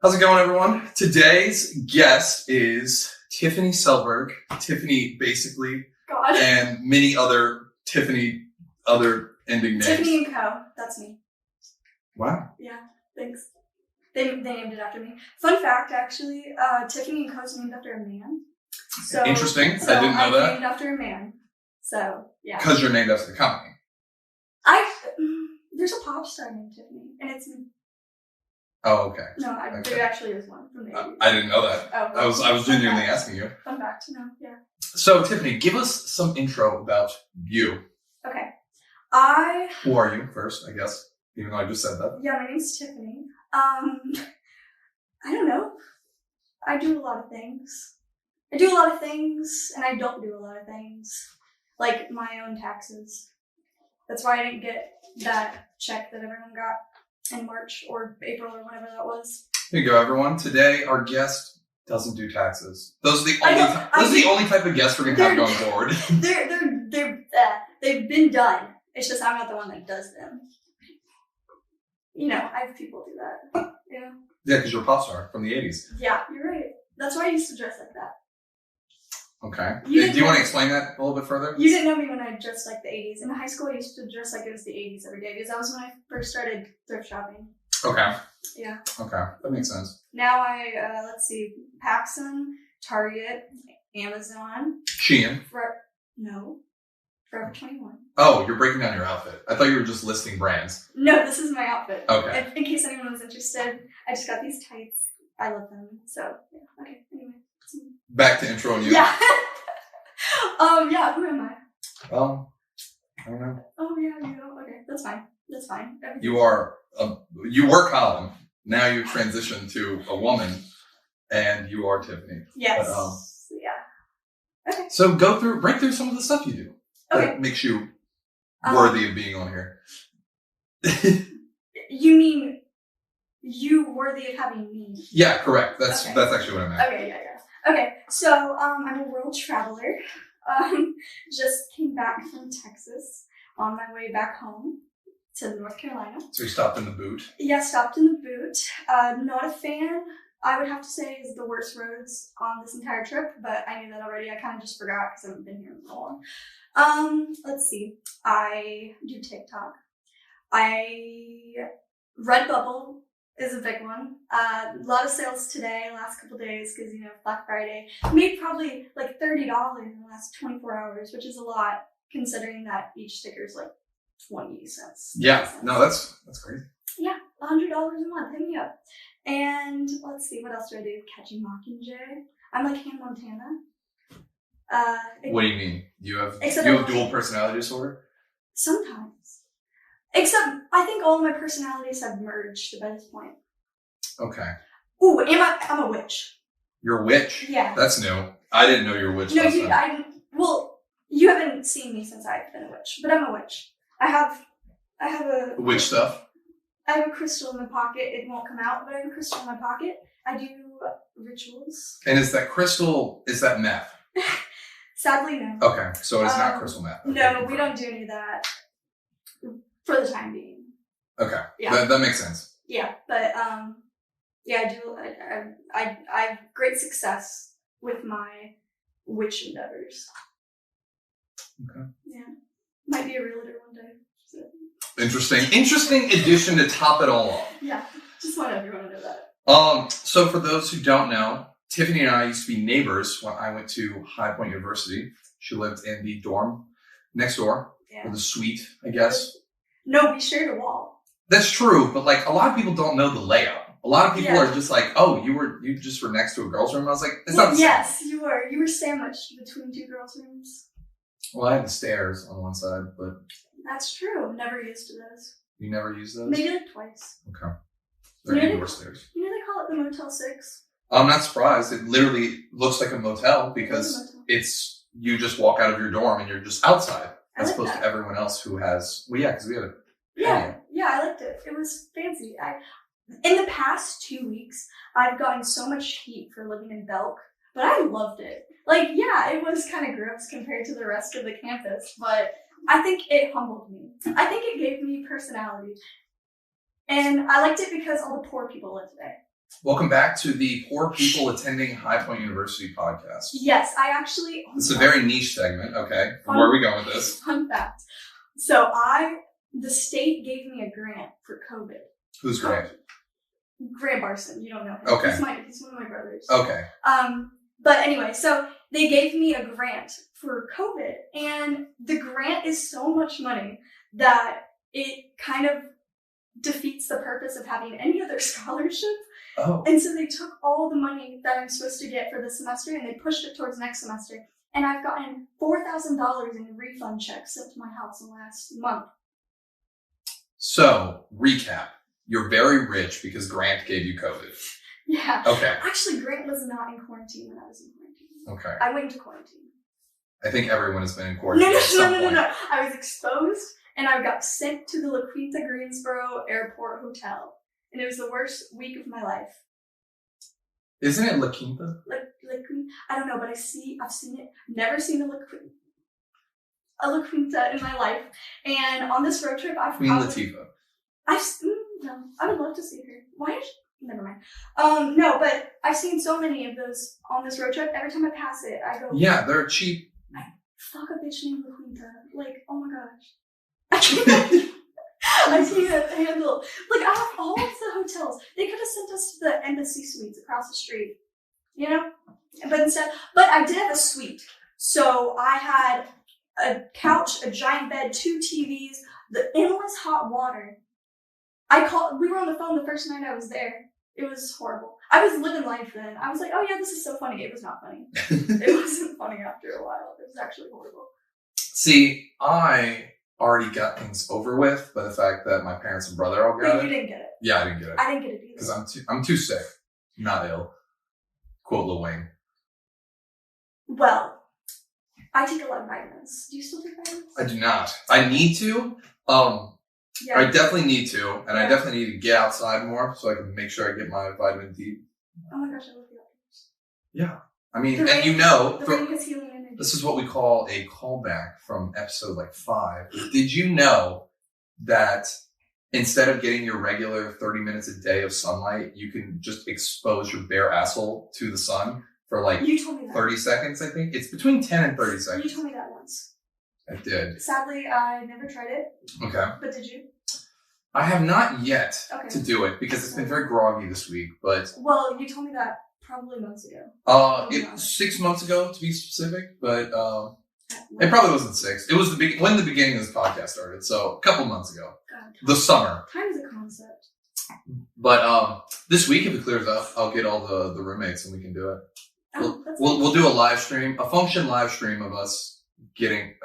How's it going, everyone? Today's guest is Tiffany Selberg. Tiffany, basically, God. And many other Tiffany, other ending names. Tiffany and Co. That's me. Wow. Yeah, thanks. They named it after me. Fun fact, actually, Tiffany and Co. is named after a man. So Interesting. I didn't know I'm that. named after a man. So, yeah. Because you're named after the company. There's a pop star named Tiffany, and it's me. Oh, okay. No, Okay. there actually is one from the 80s. I didn't know that. Oh, I was genuinely asking you. Fun fact, no, yeah. So, Tiffany, give us some intro about you. Okay. Who are you first, I guess? Even though I just said that. Yeah, my name's Tiffany. I don't know. I do a lot of things. And I don't do a lot of things. Like my own taxes. That's why I didn't get that check that everyone got in March or April or whenever that was. Here you go, everyone. Today, our guest doesn't do taxes. Those are the only type of guests we're gonna have going forward. They've been done. It's just I'm not the one that does them. You know, I have people do that. Yeah. Yeah, because you're a pop star from the 80s. Yeah, you're right. That's why I used to dress like that. Okay. Do you want to explain that a little bit further? You didn't know me when I dressed like the 80s. In high school, I used to dress like it was the 80s every day because that was when I first started thrift shopping. Okay. Yeah. Okay. That makes sense. Now let's see, Paxson, Target, Amazon. Shein. Forever 21. Oh, you're breaking down your outfit. I thought you were just listing brands. No, this is my outfit. Okay. In case anyone was interested, I just got these tights. I love them. So, yeah. Okay, anyway. Back to introing you. Yeah. Yeah, who am I? I don't know. Oh, yeah, you know. Okay, that's fine. You were Colin. Now you've transitioned to a woman, and you are Tiffany. Yes. But, yeah. Okay. So break through some of the stuff you do. Okay. That makes you worthy of being on here. You mean you worthy of having me? Yeah, correct. That's Okay. actually what I meant. Okay, yeah. Okay, so I'm a world traveler. Just came back from Texas on my way back home to North Carolina. So you stopped in the boot. Yeah, stopped in the boot. Not a fan. I would have to say is the worst roads on this entire trip, but I knew that already. I kind of just forgot because I haven't been here in so long. Let's see. I do TikTok. Redbubble is a big one. A lot of sales today, last couple days, because, you know, Black Friday. Made probably like $30 in the last 24 hours, which is a lot, considering that each sticker is like 20 cents. Yeah, no, that's crazy. Yeah, $100 a month. Hit me up. And let's see, what else do I do? Catching Mockingjay. I'm like Hannah Montana. What do you mean? You have dual personality disorder? Sometimes. Except, I think all my personalities have merged by this point. Okay. Ooh, I'm a witch. You're a witch? Yeah. That's new. I didn't know you were a witch. No, you haven't seen me since I've been a witch, but I'm a witch. I have a... Witch stuff? I have a crystal in my pocket. It won't come out, but I have a crystal in my pocket. I do rituals. And is that crystal, is that meth? Sadly, no. Okay, so it's not crystal meth. Okay, no, we don't do any of that for the time being. Okay, yeah, that makes sense. Yeah, but yeah, I have great success with my witch endeavors. Okay. Yeah, might be a realtor one day. So. Interesting addition to top it all off. Yeah, just want everyone to know that. So for those who don't know, Tiffany and I used to be neighbors when I went to High Point University. She lived in the dorm next door, or the suite, I guess. No, we shared a wall. That's true, but like a lot of people don't know the layout. A lot of people are just like, "Oh, you just were next to a girl's room." I was like, "It's not the same." Yes, you were. You were sandwiched between two girls' rooms. Well, I had the stairs on one side, but that's true. Never used those. You never used those? Maybe like twice. Okay. They're indoor stairs. You know they call it the Motel 6. I'm not surprised. It literally looks like a motel because it's you just walk out of your dorm and you're just outside as opposed to everyone else who has. Well, yeah, because we had a. Yeah, I liked it. It was fancy. In the past 2 weeks, I've gotten so much heat for living in Belk, but I loved it. Like, yeah, it was kind of gross compared to the rest of the campus, but I think it humbled me. I think it gave me personality. And I liked it because all the poor people lived there. Welcome back to the Poor People Attending High Point University podcast. Yes, I actually... It's a very niche segment, okay. Where are we going with this? Fun fact. So the state gave me a grant for COVID. Who's Grant? Grant Barson, you don't know him. Okay. He's one of my brothers. Okay. But anyway, so they gave me a grant for COVID, and the grant is so much money that it kind of defeats the purpose of having any other scholarship. Oh. And so they took all the money that I'm supposed to get for this semester and they pushed it towards next semester. And I've gotten $4,000 in refund checks sent to my house in the last month. So, recap. You're very rich because Grant gave you COVID. Yeah. Okay. Actually, Grant was not in quarantine when I was in quarantine. Okay. I went into quarantine. I think everyone has been in quarantine at some point. No. I was exposed and I got sent to the La Quinta Greensboro Airport Hotel. And it was the worst week of my life. Isn't it La Quinta? I don't know, but I've seen it. Never seen a La Quinta in my life. And on this road trip, Queen Latifah. No, I would love to see her. Why is she? Never mind. No, but I've seen so many of those on this road trip. Every time I pass it, I go, yeah, they're cheap. Fuck a bitch named La Quinta. Like, oh my gosh. I can't handle. Like, out of all of the hotels, they could have sent us to the embassy suites across the street. You know? But I did have a suite. So I had a couch, a giant bed, 2 TVs, the endless hot water. We were on the phone the first night I was there. It was horrible. I was living life then. I was like, oh yeah, this is so funny. It was not funny. It wasn't funny after a while. It was actually horrible. See, I already got things over with by the fact that my parents and brother all got it. You didn't get it. Yeah, I didn't get it. I didn't get it either. Because I'm too sick. Not ill. Quote Lil Wayne. Well, I take a lot of vitamins. Do you still take vitamins? I do not. I need to. Yeah. I definitely need to, and I definitely need to get outside more so I can make sure I get my vitamin D. Oh my gosh, I love the vitamins. Yeah. I mean, The and rain has healing energy. this is what we call a callback from episode 5. Did you know that instead of getting your regular 30 minutes a day of sunlight, you can just expose your bare asshole to the sun for you told me that. 30 seconds, I think? It's between 10 and 30 seconds. You told me that once. I did. Sadly, I never tried it. Okay. But did you? I have not yet to do it because it's been very groggy this week, but... Well, you told me that probably months ago. 6 months ago, to be specific, but it probably wasn't 6. It was when the beginning of this podcast started, so a couple months ago. God, the summer. Time is a concept. But this week, if it clears up, I'll get all the roommates and we can do it. We'll do a live stream, a function live stream of us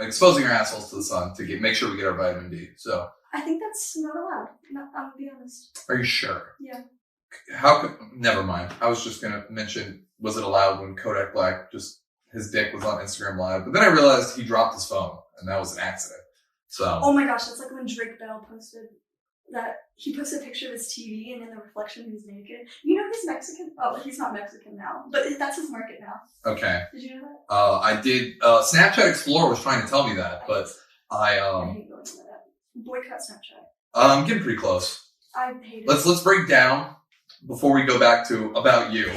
exposing our assholes to the sun to make sure we get our vitamin D. So I think that's not allowed. I'm gonna be honest. Are you sure? Yeah. Never mind. I was just gonna mention, was it allowed when Kodak Black his dick was on Instagram Live? But then I realized he dropped his phone and that was an accident. So. Oh my gosh, that's like when Drake Bell posted a picture of his TV and in the reflection he was naked. You know he's Mexican? Oh, he's not Mexican now, but that's his market now. Okay. Did you know that? I did. Snapchat Explorer was trying to tell me that, but I hate going into that. Boycott Snapchat. I'm getting pretty close. I hate it. Let's break down before we go back to about you,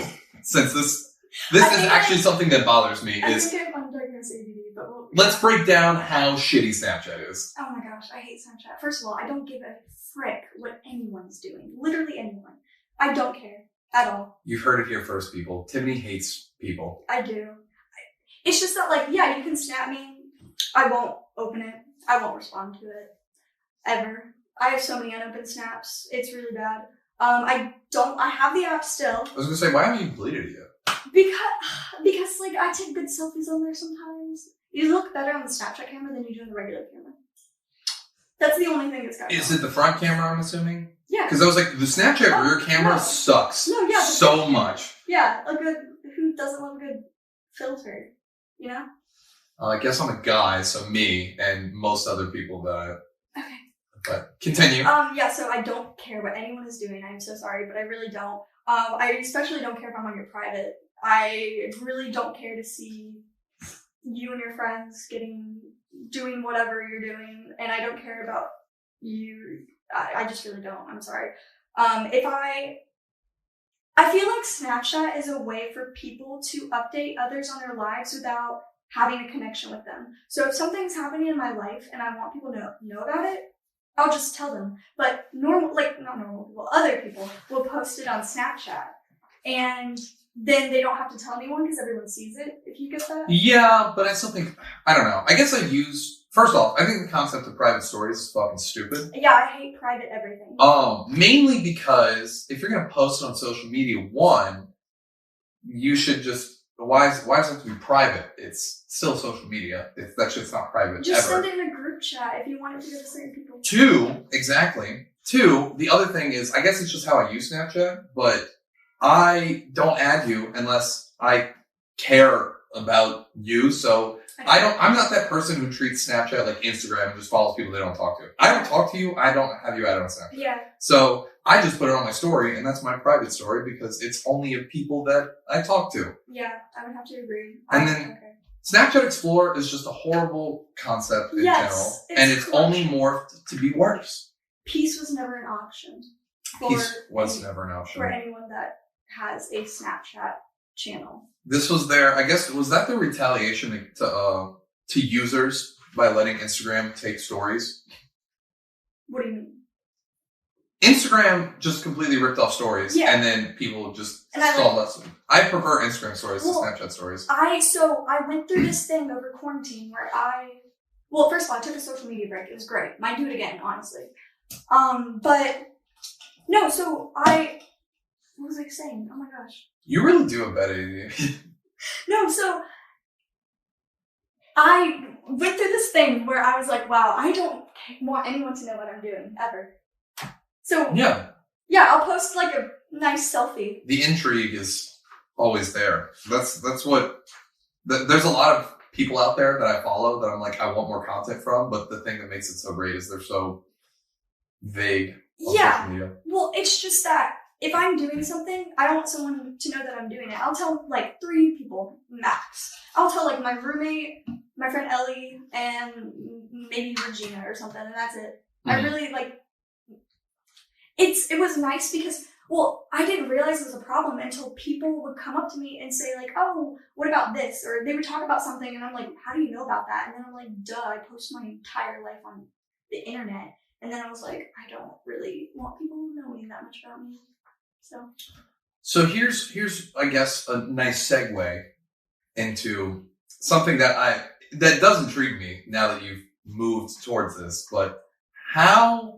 since this is actually something that bothers me. I think I'm undiagnosed ADD, but let's break down how shitty Snapchat is. Oh my gosh, I hate Snapchat. First of all, I don't give a frick what anyone's doing. Literally anyone. I don't care at all. You've heard it here first, people. Tiffany hates people. I do. It's just that, you can snap me. I won't open it. I won't respond to it. Ever. I have so many unopened snaps. It's really bad. I have the app still. I was gonna say, why haven't you deleted it yet? Because I take good selfies on there sometimes. You look better on the Snapchat camera than you do on the regular camera. That's the only thing that's got. Is it the front camera, I'm assuming? Yeah. Because I was like, the Snapchat rear camera sucks. No, yeah. So much. Yeah, who doesn't love a good filter? You know? I guess I'm a guy, so me and most other people that Okay. But continue. Yeah, so I don't care what anyone is doing. I'm so sorry, but I really don't. I especially don't care if I'm on your private. I really don't care to see you and your friends doing whatever you're doing, and I don't care about you. I just really don't. I'm sorry. I feel like Snapchat is a way for people to update others on their lives without having a connection with them. So if something's happening in my life and I want people to know about it, I'll just tell them. But other people will post it on Snapchat. And then they don't have to tell anyone because everyone sees it, if you get that. Yeah, but I still think, I don't know. I guess first off, I think the concept of private stories is fucking stupid. Yeah, I hate private everything. Mainly because if you're going to post it on social media, one, you should just, why does it have to be private? It's still social media. That shit's not private just ever. Send it in a group chat if you want it to go to certain people. Two, the other thing is, I guess it's just how I use Snapchat, but I don't add you unless I care about you. So I'm not that person who treats Snapchat like Instagram and just follows people they don't talk to. I don't talk to you. I don't have you added on Snapchat. Yeah. So I just put it on my story, and that's my private story because it's only of people that I talk to. Yeah, I would have to agree. And then Snapchat Explore is just a horrible concept in general, and it's only morphed to be worse. Peace was never an option. Never an option for anyone that has a Snapchat channel. This was was that the retaliation to users by letting Instagram take stories? What do you mean? Instagram just completely ripped off stories, and then people just saw less. I prefer Instagram stories to Snapchat stories. I went through this thing over quarantine where first of all, I took a social media break. It was great. Might do it again, honestly. What was I saying? Oh my gosh. You really do have bad ADD. No, so I went through this thing where I was like, wow, I don't want anyone to know what I'm doing, ever. So yeah, I'll post like a nice selfie. The intrigue is always there. That's what. There's a lot of people out there that I follow that I'm like, I want more content from, but the thing that makes it so great is they're so vague on social media. Well, it's just that if I'm doing something, I don't want someone to know that I'm doing it. I'll tell like 3 people max. I'll tell like my roommate, my friend Ellie, and maybe Regina or something, and that's it. Mm-hmm. I really like. It was nice because, I didn't realize it was a problem until people would come up to me and say like, oh, what about this? Or they would talk about something and I'm like, how do you know about that? And then I'm like, duh, I post my entire life on the internet. And then I was like, I don't really want people knowing that much about me. So here's I guess a nice segue into something that does intrigue me now that you've moved towards this, but how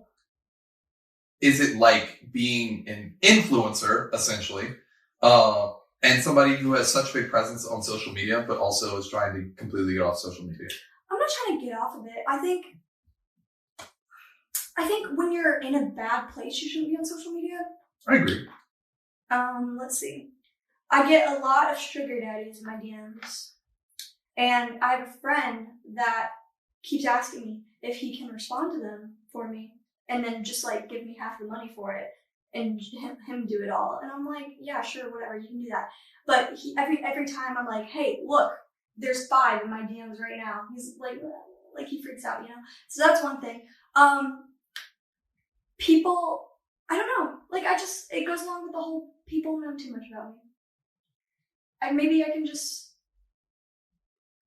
is it like being an influencer, essentially, and somebody who has such a big presence on social media, but also is trying to completely get off social media? I'm not trying to get off of it. I think when you're in a bad place, you shouldn't be on social media. I agree. Let's see. I get a lot of sugar daddies in my DMs. And I have a friend that keeps asking me if he can respond to them for me. And then just like give me half the money for it and him do it all. And I'm like, yeah, sure, whatever, you can do that. But every time I'm like, hey, look, there's 5 in my DMs right now. He's like he freaks out, So that's one thing. People, I don't know. Like it goes along with the whole people know too much about me. Maybe I can just.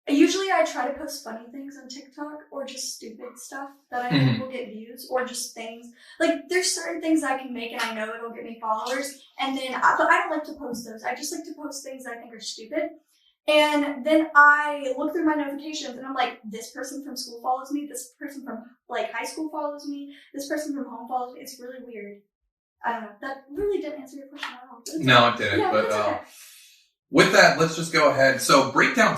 Usually I try to post funny things on TikTok or just stupid stuff that I think will get views or just things. Like there's certain things I can make and I know it'll get me followers. And then, but I don't like to post those. I just like to post things that I think are stupid. And then I look through my notifications and I'm like, this person from school follows me. This person from like high school follows me. This person from home follows me. It's really weird. I don't know. That really didn't answer your question at all. No, it didn't. Yeah, but with that, let's just go ahead. So break down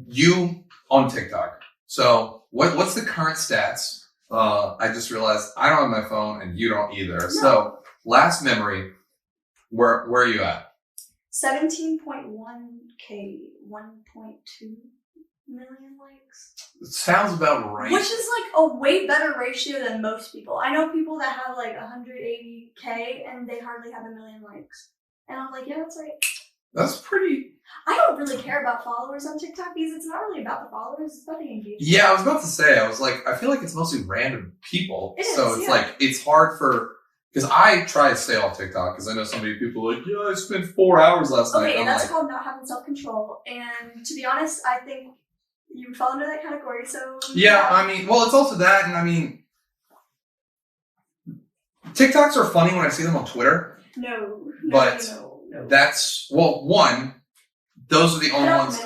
you on TikTok. So what's the current stats? I just realized I don't have my phone and you don't either. No. So last memory, where are you at? 17.1K, 1.2 million likes. It sounds about right. Which is like a way better ratio than most people. I know people that have like 180K and they hardly have 1 million likes. And I'm like, yeah, that's right. That's pretty. I don't really care about followers on TikTok because it's not really about the followers, it's about the engagement. Yeah, I was about to say, I feel like it's mostly random people. So it's like, it's hard for because I try to stay off TikTok because I know so many people are like, yeah, I spent 4 hours last night. Okay, and that's like, called not having self-control. And to be honest, I think you would fall under that category, so... Yeah, I mean, well, it's also that, and I mean, TikToks are funny when I see them on Twitter. No. That's, well, one, those are the only ones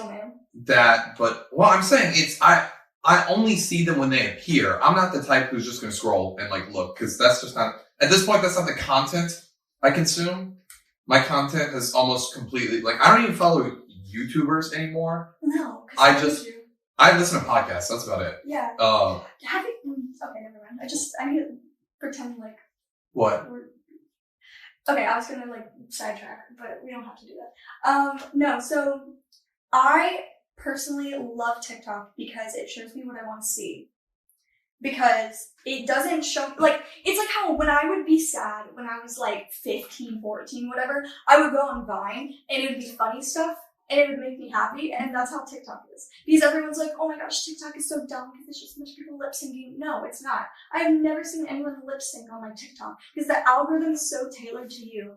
I'm saying I only see them when they appear. I'm not the type who's just going to scroll and like look, because that's just not, at this point, that's not the content I consume. My content is almost completely, like, I don't even follow YouTubers anymore. No. I listen to podcasts. That's about it. Yeah. Have you, okay, never mind. I need to pretend like. What? Okay, I was going to like sidetrack, but we don't have to do that. No, so I personally love TikTok because it shows me what I want to see. Because it doesn't show, like, it's like how when I would be sad when I was like 15, 14, whatever, I would go on Vine and it would be funny stuff and it would make me happy, and that's how TikTok is. Because everyone's like, oh my gosh, TikTok is so dumb because it's just a bunch of people lip syncing. No, it's not. I have never seen anyone lip sync on my TikTok because the algorithm is so tailored to you.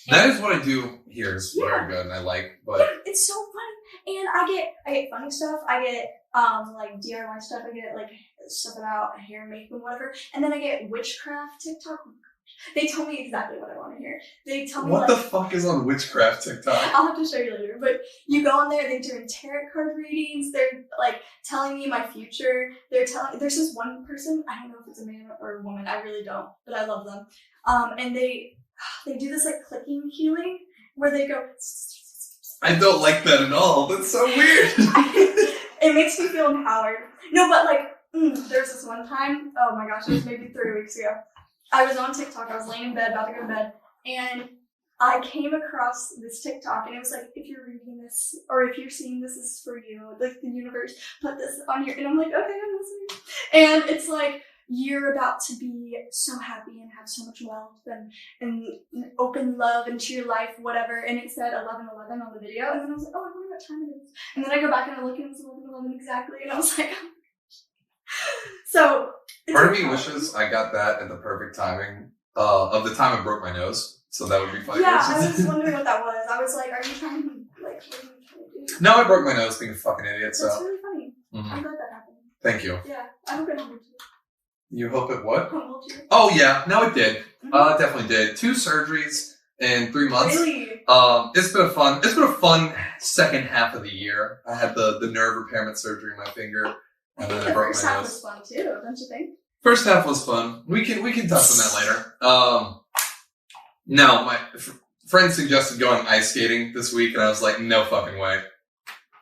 That is what I do here is very good and I like, but yeah, it's so funny. And I get funny stuff. I get like DIY stuff. I get like stuff about hair, makeup, whatever. And then I get witchcraft TikTok. They tell me exactly what I want to hear. They tell me what like, the fuck is on witchcraft TikTok? I'll have to show you later. But you go on there, they're doing tarot card readings. They're like telling me my future. There's this one person, I don't know if it's a man or a woman. I really don't, but I love them. And they do this like clicking healing where they go. I don't like that at all. That's so weird. It makes me feel empowered. No, but like, there's this one time, oh my gosh, it was maybe 3 weeks ago. I was on TikTok, I was laying in bed, about to go to bed, and I came across this TikTok, and it was like, if you're reading this, or if you're seeing this is for you, like the universe, put this on your, and I'm like, okay, I'm listening. And it's like, you're about to be so happy and have so much wealth and open love into your life, whatever. And it said 11:11 on the video, and then I was like, oh, I wonder what time it is. And then I go back and I look, and it's 11:11 exactly, and I was like, so. Part of me wishes I got that at the perfect timing of the time I broke my nose, so that would be funny. Yeah, I was wondering what that was. I was like, are you trying to, like, what are you trying to do? No, I broke my nose being a fucking idiot, so. That's really funny. Mm-hmm. I'm glad that happened. Thank you. Yeah, I hope it humbled you. You hope it what? Humbled you. Oh, yeah. No, it did. Mm-hmm. It definitely did. 2 surgeries in 3 months. Really? It's been a fun second half of the year. I had the nerve repairment surgery in my finger, and then I broke my nose. The first half was fun too, don't you think? First half was fun. We can touch on that later. No, my friend suggested going ice skating this week, and I was like, no fucking way.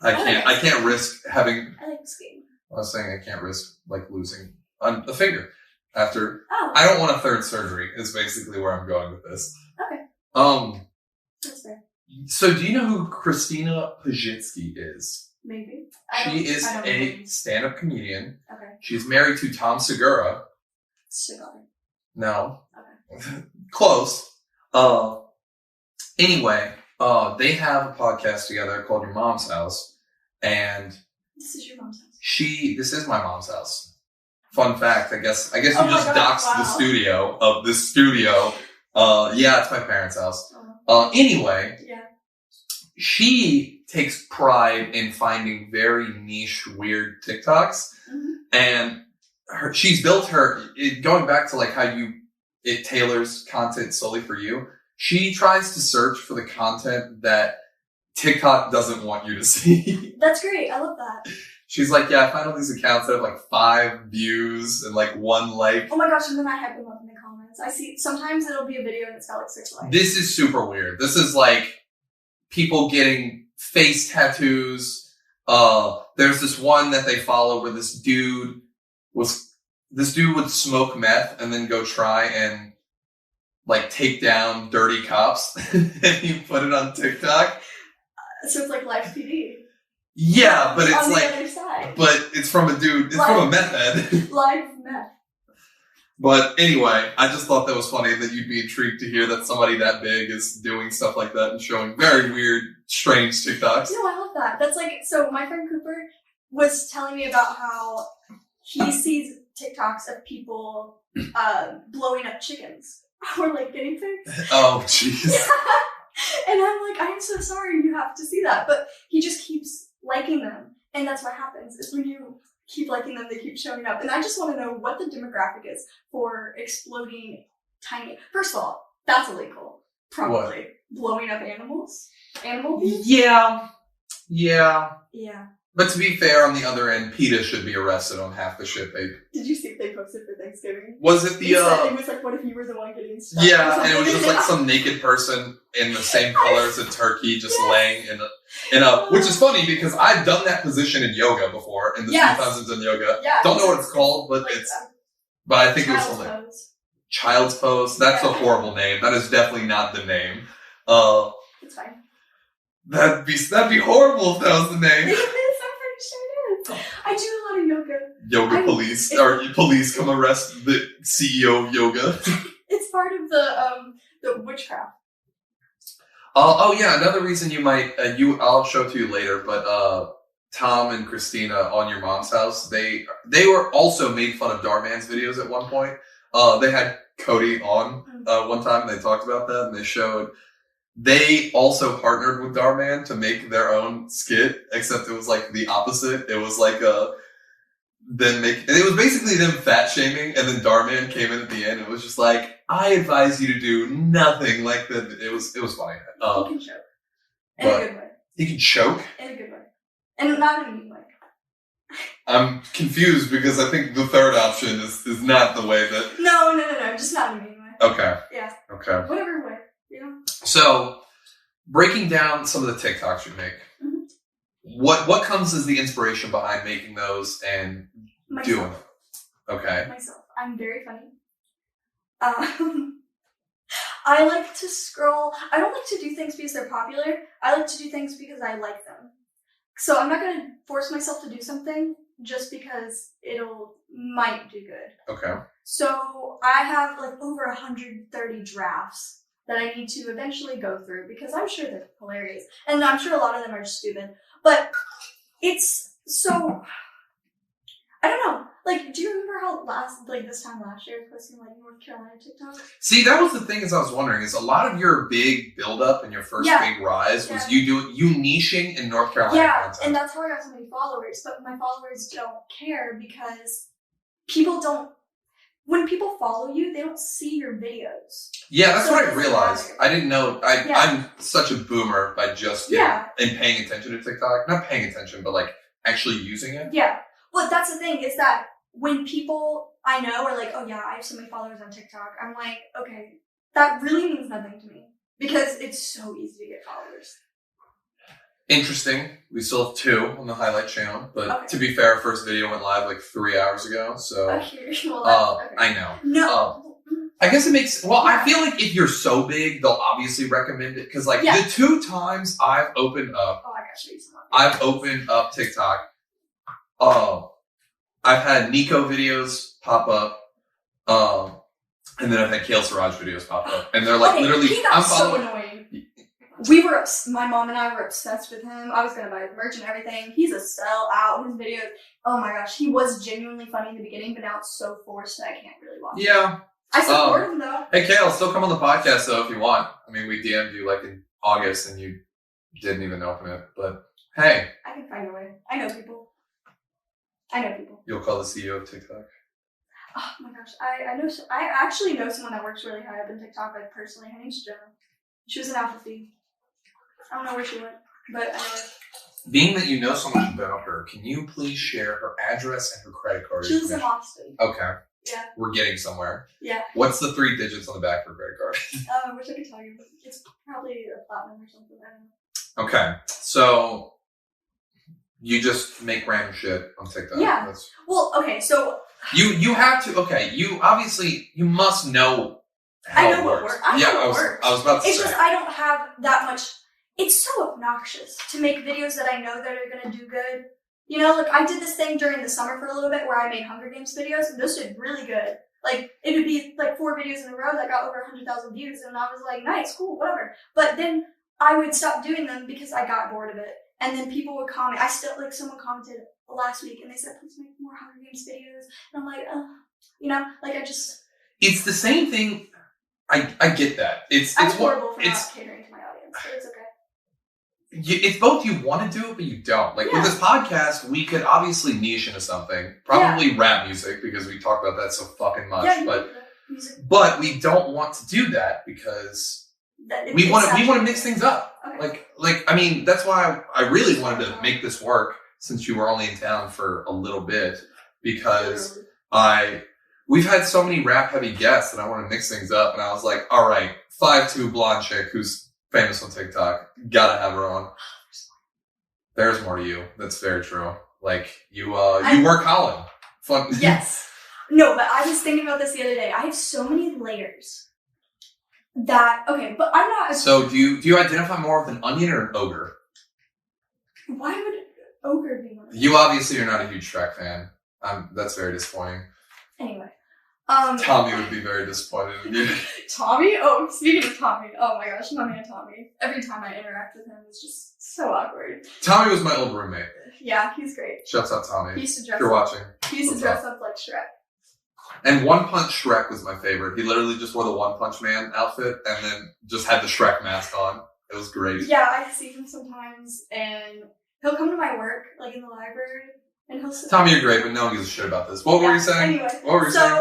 I can't risk having. I like skating. I was saying I can't risk like losing a finger after. Oh. I don't want a third surgery. Is basically where I'm going with this. Okay. That's fair. So do you know who Christina Pajitsky is? Maybe. She is a stand-up comedian. Okay. She's married to Tom Segura. Cigar. No. Okay. Close. Anyway, they have a podcast together called Your Mom's House, and this is your mom's house. This is my mom's house. Fun fact, I guess you Oh just doxed the studio of the studio. Yeah, it's my parents' house. Anyway. Yeah. She takes pride in finding very niche, weird TikToks, and she's built going back to like how it tailors content solely for you. She tries to search for the content that TikTok doesn't want you to see. That's great. I love that. She's like, yeah, I find all these accounts that have like 5 views and like 1 like. Oh my gosh, and then I hype them up in the comments. I see sometimes it'll be a video and it's got like 6 likes. This is super weird. This is like people getting face tattoos. There's this one that they follow where this dude would smoke meth and then go try and like take down dirty cops and he put it on TikTok. So it's like live PD. Yeah, but it's on like the other side. But it's from a dude. It's from a meth head. Live meth. But anyway, I just thought that was funny that you'd be intrigued to hear that somebody that big is doing stuff like that and showing very weird, strange TikToks. No, I love that. That's like, so my friend Cooper was telling me about how he sees TikToks of people blowing up chickens our like guinea pigs. Oh, jeez. Yeah. And I'm like, I'm so sorry you have to see that. But he just keeps liking them. And that's what happens, is when you keep liking them, they keep showing up. And I just want to know what the demographic is for exploding tiny. First of all, that's illegal. Probably. What? Blowing up animals? Animal views? Yeah. Yeah. Yeah. But to be fair, on the other end, PETA should be arrested on half the shit they... Did you see if they posted for Thanksgiving? Was it the, it was like, what if you were the one getting stuck? Yeah, and it was just like some naked person in the same color as a turkey just laying in a... Which is funny because I've done that position in yoga before, in the 2000s in yoga. Yeah. Don't know what it's called, but like, but I think it was something... Child's Pose. That's a horrible name. That is definitely not the name. It's fine. That'd be horrible if that was the name. I do a lot of yoga. Yoga police, or police come arrest the CEO of yoga. It's part of the witchcraft. Oh yeah, another reason you might I'll show it to you later, but Tom and Christina on Your Mom's House, they were also made fun of Darman's videos at one point. They had Cody on one time, and they talked about that, and they showed. They also partnered with Darman to make their own skit, except it was like the opposite. It was like it was basically them fat shaming, and then Darman came in at the end and was just like, "I advise you to do nothing like that." It was funny. He can choke in a good way. He can choke in a good way, and not in a mean way. I'm confused because I think the third option is not the way that. No, just not in a mean way. Okay. Yeah. Okay. Whatever way. Yeah. So, breaking down some of the TikToks you make, what comes as the inspiration behind making those and doing them? Okay. Myself. I'm very funny. I like to scroll. I don't like to do things because they're popular. I like to do things because I like them. So I'm not going to force myself to do something just because might do good. Okay. So I have like over 130 drafts that I need to eventually go through because I'm sure they're hilarious. And I'm sure a lot of them are stupid. But it's so... I don't know. Like, do you remember how this time last year, posting like North Carolina TikTok? See, that was the thing as I was wondering, is a lot of your big build-up and your first big rise was you niching in North Carolina content. And that's how I got so many followers. But my followers don't care because people don't... When people follow you, they don't see your videos. Yeah, that's what I realized. I didn't know. I'm such a boomer by just and paying attention to TikTok. Not paying attention, but like actually using it. Yeah. Well, that's the thing, is that when people I know are like, oh yeah, I have so many followers on TikTok, I'm like, okay, that really means nothing to me because it's so easy to get followers. Interesting. We still have 2 on the highlight channel, but to be fair, our first video went live like 3 hours ago, so I know. No. I guess it makes... Well, I feel like if you're so big, they'll obviously recommend it, because like the 2 times I've opened up... Oh, I gotta show you some. I've opened up TikTok. I've had Nico videos pop up, and then I've had Kale Siraj videos pop up, and they're like literally... He got so annoying. My mom and I were obsessed with him. I was gonna buy the merch and everything. He's a sellout. His videos, oh my gosh, he was genuinely funny in the beginning, but now it's so forced that I can't really watch it. Yeah. I support him though. Hey Kale, still come on the podcast though if you want. I mean, we DM'd you like in August and you didn't even open it, but hey. I can find a way. I know people. You'll call the CEO of TikTok. Oh my gosh, I actually know someone that works really high up in TikTok, like personally. Her name's Jenna. She was an Alpha Phi. I don't know where she went, but I know her. Being that you know so much about her, can you please share her address and her credit card? She lives in Austin. Okay. Yeah. We're getting somewhere. Yeah. What's the 3 digits on the back of her credit card? I wish I could tell you, but it's probably a platinum or something. I don't know. Okay. So you just make random shit on TikTok. Yeah. Well, okay, so you have to. Okay, you must know. I know what works. I was about to say. It's just I don't have that much. It's so obnoxious to make videos that I know that are gonna do good. You know, like I did this thing during the summer for a little bit where I made Hunger Games videos, and those did really good. Like it would be like 4 videos in a row that got over 100,000 views, and I was like, nice, cool, whatever. But then I would stop doing them because I got bored of it, and then people would comment. Someone commented last week, and they said, please make more Hunger Games videos, and I'm like, you know, like I just. It's the same thing. I get that. I'm horrible for not catering to my audience, but it's okay. It's both you want to do it, but you don't. Like with this podcast, we could obviously niche into something. Probably rap music, because we talk about that so fucking much. But we don't want to do that because we want to mix things up. Okay. Like I mean, that's why I really wanted to make this work since you were only in town for a little bit, because we've had so many rap heavy guests and I want to mix things up, and I was like, all right, 5'2" blonde chick who's famous on TikTok, gotta have her on. There's more to you. That's very true. Like you were Colin. Fun. Yes. No, but I was thinking about this the other day. I have so many layers that but I'm not. So do you identify more with an onion or an ogre? Why would ogre be one of them? You obviously are not a huge Shrek fan. That's very disappointing. Anyway. Tommy would be very disappointed in you. Tommy? Oh, speaking of Tommy. Oh my gosh, my man Tommy. Every time I interact with him, it's just so awkward. Tommy was my old roommate. Yeah, he's great. Shouts out Tommy. He used to dress if you're watching. He used to dress up like Shrek. And One Punch Shrek was my favorite. He literally just wore the One Punch Man outfit and then just had the Shrek mask on. It was great. Yeah, I see him sometimes, and he'll come to my work, like in the library, and he'll sit Tommy, you're great, but no one gives a shit about this. What were you saying? Anyway, what were you saying?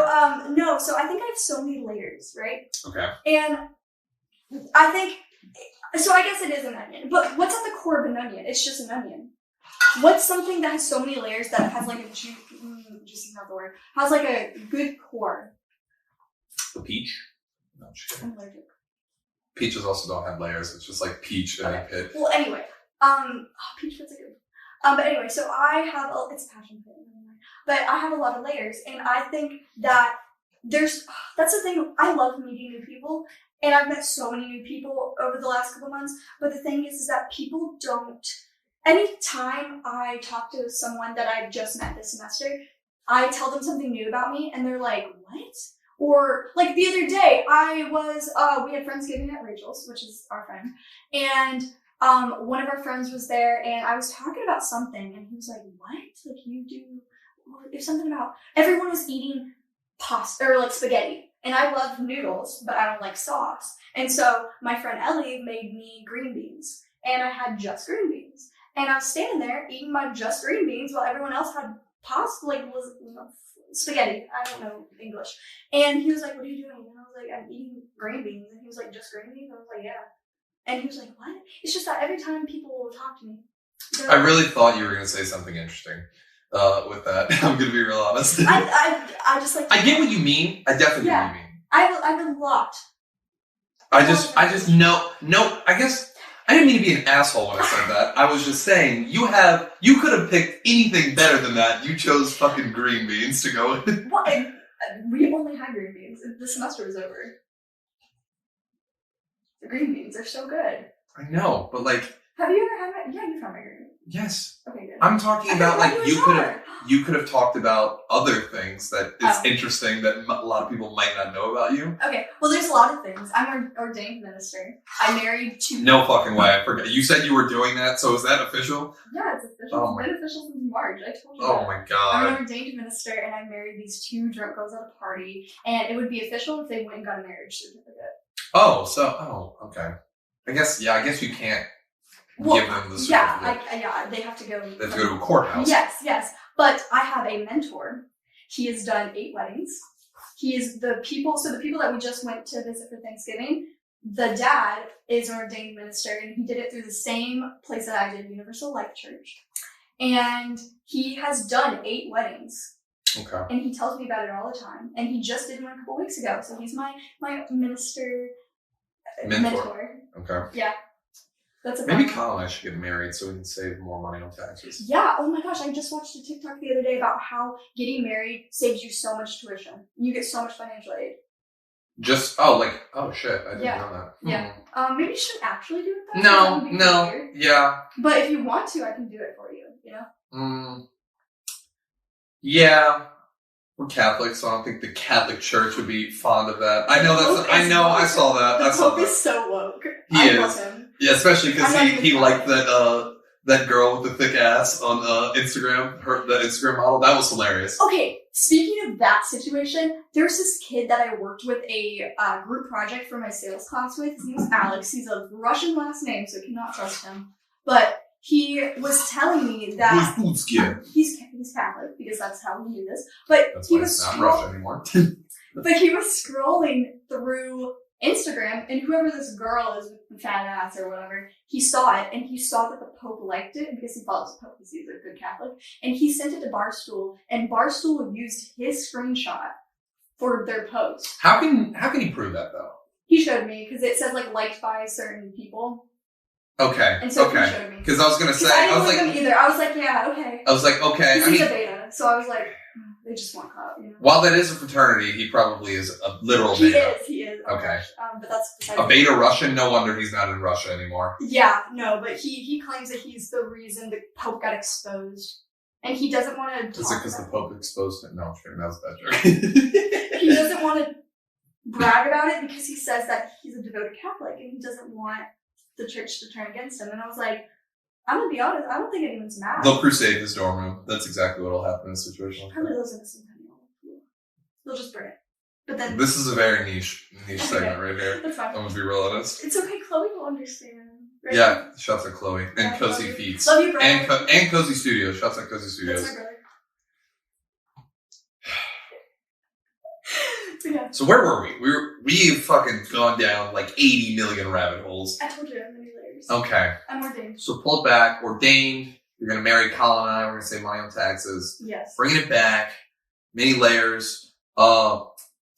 So I think I have so many layers, right? Okay. And I think, so I guess it is an onion, but what's at the core of an onion? It's just an onion. What's something that has so many layers that has like a juicy, not the word, has like a good core? A peach? No, I'm just kidding. I'm allergic. Peaches also don't have layers. It's just like peach in a pit. Well, anyway, peach fits a good. But anyway, so I have it's passion fruit, but I have a lot of layers, and I think that that's the thing. I love meeting new people, and I've met so many new people over the last couple months. But the thing is that people don't. Anytime I talk to someone that I've just met this semester, I tell them something new about me, and they're like, "What?" Or like the other day, we had Friendsgiving at Rachel's, which is our friend, and one of our friends was there, and I was talking about something, and he was like, "What? Like you do?" There's something about everyone was eating pasta or like spaghetti, and I love noodles, but I don't like sauce, and so my friend Ellie made me green beans, and I had just green beans, and I was standing there eating my just green beans while everyone else had pasta, spaghetti. I don't know English, and he was like, "What are you doing?" And I was like, "I'm eating green beans," and he was like, "Just green beans?" I was like, "Yeah." And he was like, "What?" It's just that every time people will talk to me. I really thought you were going to say something interesting with that. I'm going to be real honest. I just like... I get what you mean. I definitely get what you mean. I have a lot. I just know... No, I guess... I didn't mean to be an asshole when I said that. I was just saying, you could have picked anything better than that. You chose fucking green beans to go with. Well, we only had green beans. The semester was over. The green beans are so good. I know, but like... Have you ever had you've had my green beans. Yes. Okay, good. I'm talking about like you could have talked about other things that is interesting that a lot of people might not know about you. Okay, well there's a lot of things. I'm an ordained minister. I married 2 No fucking way, I forgot. You said you were doing that, so is that official? Yeah, it's official. It's been official since March. I told you Oh my god. I'm an ordained minister, and I married these 2 drunk girls at a party, and it would be official if they went and got a marriage certificate. Okay. I guess you can't give them the certificate. They have to go. They have to go to a courthouse. Yes. But I have a mentor. He has done 8 weddings. He is the people that we just went to visit for Thanksgiving, the dad is an ordained minister, and he did it through the same place that I did, Universal Life Church. And he has done 8 weddings. Okay. And he tells me about it all the time. And he just did one a couple weeks ago. So he's my minister mentor. Okay. Yeah. That's Maybe Colin and I should get married so we can save more money on taxes. Yeah. Oh my gosh. I just watched a TikTok the other day about how getting married saves you so much tuition. You get so much financial aid. Shit. I didn't know that. Yeah. Maybe you shouldn't actually do it though. No. Weird. Yeah. But if you want to, I can do it for you, you know? Yeah. We're Catholic, so I don't think the Catholic Church would be fond of that. I saw that. The Pope is so woke. He is. Love him. Yeah, especially because he liked that girl with the thick ass on Instagram, that Instagram model. That was hilarious. Okay, speaking of that situation, there's this kid that I worked with a group project for my sales class with. His name's Alex. He's a Russian last name, so I cannot trust him. But he was telling me that he's Catholic, because that's how we do this. But That's he why was it's not Russia anymore. but he was scrolling through Instagram, and whoever this girl is with the fat ass or whatever, he saw it, and he saw that the Pope liked it because he follows the Pope because he's a good Catholic, and he sent it to Barstool, and Barstool used his screenshot for their post. How can you prove that though? He showed me because it says like liked by certain people. Okay. And so okay. he showed me. Because I was gonna say, I was like, him either. I was like, yeah, okay. I was like, okay. He's a beta, so I was like, they just want clout, you know. While that is a fraternity, he probably is a literal beta. He is. Okay. But that's a beta Russian. No wonder he's not in Russia anymore. Yeah, no, but he claims that he's the reason the Pope got exposed, and he doesn't want to. Is it because the Pope exposed it? No, I'm kidding. That was a bad joke. He doesn't want to brag about it because he says that he's a devoted Catholic and he doesn't want the church to turn against him. And I was like, I'm gonna be honest, I don't think anyone's mad. They'll crusade his dorm room. That's exactly what will happen in a situation like Probably that. lives in a centennial. They'll just burn it. But then This is a very niche segment right here. that's fine. I'm gonna be real honest. It's okay, Chloe will understand. Right? Yeah, shouts at Chloe and Yeah, Cozy love you. Feats Love you, brother. and Cozy Studios. Shouts at Cozy That's Studios. my brother. But yeah, So where were we? We've fucking gone down like 80 million rabbit holes. I told you I have many layers. Okay. I'm ordained. So pull it back. Ordained. You're gonna marry Colin and I. We're gonna save money on taxes. Yes. Bringing it back. Many layers.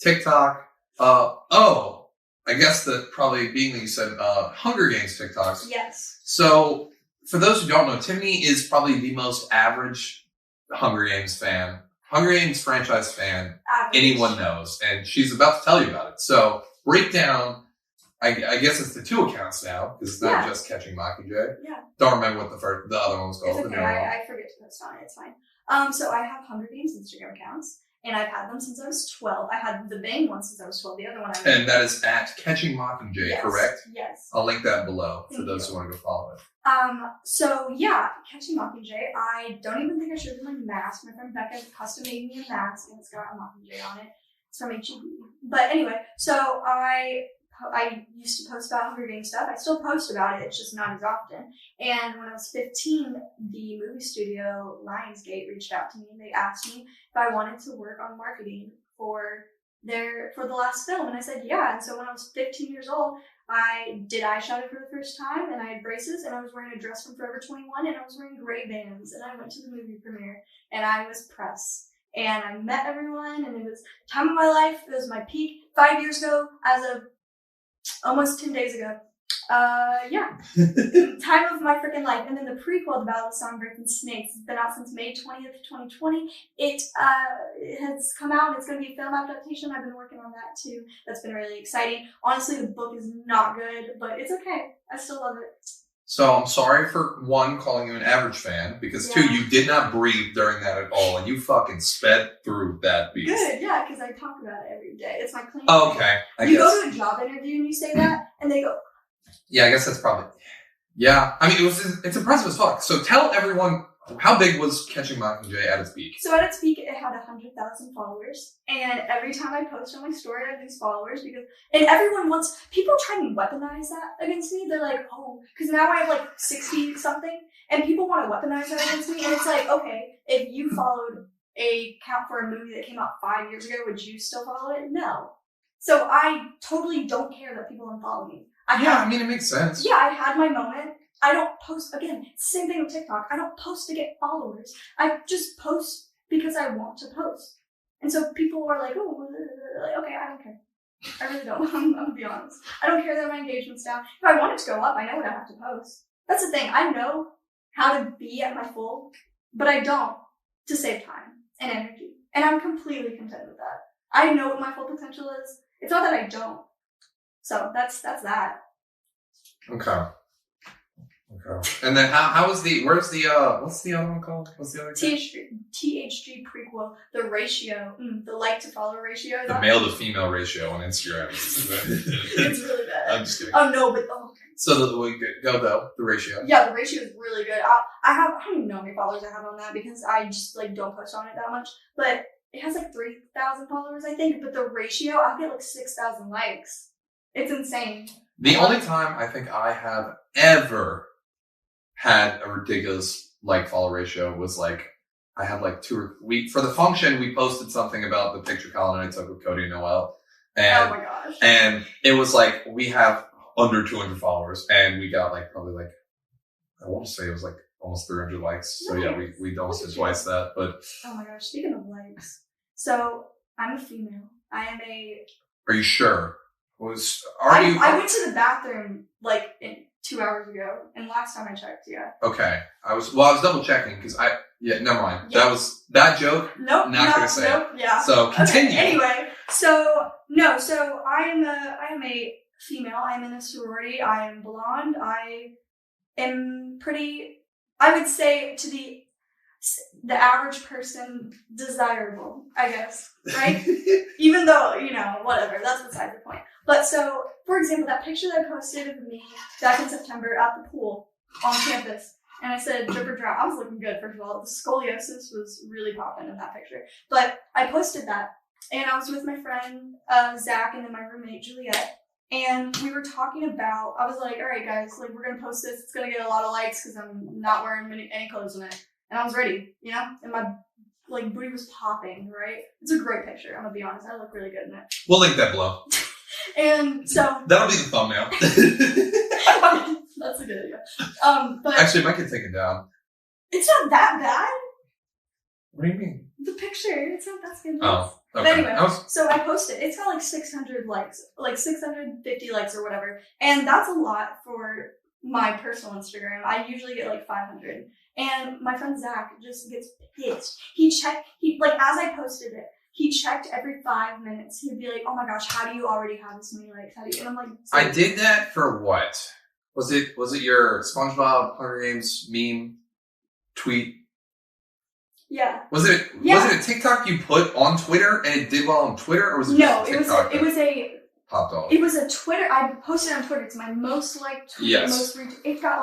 TikTok. I guess that probably being that you said Hunger Games TikToks. Yes. So for those who don't know, Tiffany is probably the most average Hunger Games fan. Hunger Games franchise fan Average. anyone knows, and she's about to tell you about it. So break down. I guess it's the two accounts now because it's not just Catching Mockingjay. Yeah. Don't remember what the other one was called. It's the okay. newer one. I forget to post on it. It's fine. So I have Hunger Games Instagram accounts, and I've had them since I was 12. I had the main one since I was 12. The other one And that is at Catching Mockingjay, yes, correct? Yes. I'll link that below for Thank those you. who want to go follow it. So yeah, Catching Mockingjay. I don't even think I showed you my mask. My friend Becca custom made me a mask, and it's got a Mockingjay on it. It's from HEB. But anyway, so I used to post about Hunger Games stuff. I still post about it. It's just not as often. And when I was 15, the movie studio Lionsgate reached out to me and they asked me if I wanted to work on marketing for the last film, and I said yeah. And so when I was 15 years old, I did eyeshadow for the first time, and I had braces, and I was wearing a dress from Forever 21, and I was wearing gray bands, and I went to the movie premiere, and I was press, and I met everyone, and it was the time of my life. It was my peak 5 years ago, as of almost 10 days ago. Yeah. Time of my freaking life. And then the prequel, The Battle of Songbirds and Snakes, has been out since May 20th, 2020. It has come out, and it's going to be a film adaptation. I've been working on that too. That's been really exciting. Honestly, the book is not good, but it's okay. I still love it. So I'm sorry for one, calling you an average fan, because two, you did not breathe during that at all, and you fucking sped through that beast. Good, yeah, because I talk about it every day. It's my clean. Okay, I you guess. go to a job interview and you say that, and they go, Yeah, I guess that's probably. Yeah, I mean, it's impressive as fuck. So tell everyone, how big was Catching Mockingjay at its peak? So at its peak, it had 100,000 followers, and every time I post on my story, I have these followers and everyone people try and weaponize that against me. They're like, oh, because now I have like 60 something, and people want to weaponize that against me, and it's like, okay, if you followed a count for a movie that came out 5 years ago, would you still follow it? No. So I totally don't care that people unfollow me. I mean, it makes sense. Yeah, I had my moment. I don't post, again, same thing with TikTok. I don't post to get followers. I just post because I want to post. And so people are like, oh, like, okay, I don't care. I really don't. I'm going to be honest. I don't care that my engagement's down. If I want it to go up, I know what I have to post. That's the thing. I know how to be at my full, but I don't, to save time and energy. And I'm completely content with that. I know what my full potential is. It's not that I don't. So that's that. Okay. And then what's the other one called? What's the other THG prequel, the ratio, the like to follow ratio. The male to female ratio on Instagram. It's really bad. I'm just kidding. Oh no, but So the ratio. Yeah, the ratio is really good. I don't even know how many followers I have on that because I just like don't post on it that much. But it has like 3,000 followers, I think, but the ratio, I'll get like 6,000 likes. It's insane. The only time I think I have ever had a ridiculous follow ratio was like, I had like for the function, we posted something about the picture Colin and I took with Cody and Noel. And, oh my gosh. And it was like, we have under 200 followers and we got probably I want to say it was almost 300 likes. So yeah, we almost did twice that, but. Oh my gosh, speaking of likes. So I'm a female. I am a. Are you sure? I went to the bathroom 2 hours ago, and last time I checked, yeah. Okay, I was double checking because never mind. Yeah. That joke. Nope, not gonna say. Nope, yeah. So continue. Okay, anyway, so I am a female. I am in a sorority. I am blonde. I am pretty. I would say to the average person, desirable, I guess, right? Even though, whatever, that's beside the point. But so, for example, that picture that I posted of me back in September at the pool on campus, and I said drip or drop. I was looking good, first of all. The scoliosis was really popping in that picture. But I posted that, and I was with my friend, Zach, and then my roommate, Juliet, and we were talking about, I was like, all right, guys, we're going to post this. It's going to get a lot of likes because I'm not wearing any clothes in it. And I was ready, and my booty was popping, right? It's a great picture, I'm gonna be honest. I look really good in it. We'll link that below. And so that'll be the thumbnail. That's a good idea. But actually, I could take it down. It's not that bad. What do you mean? The picture, it's not that scandalous. Oh, okay. But anyway, so I posted. It's got 600 likes, 650 likes or whatever, and that's a lot for my personal Instagram. I usually get 500. And my friend Zach just gets pissed. As I posted it, he checked every 5 minutes. He'd be like, oh my gosh, how do you already have this many likes? And I'm like, I did that for what? Was it your SpongeBob Hunger Games meme tweet? Yeah. Was it a TikTok you put on Twitter and it did well on Twitter, or was it just a TikTok? it was a popped off. It was a Twitter. I posted on Twitter. It's my most liked tweet. Yes. It got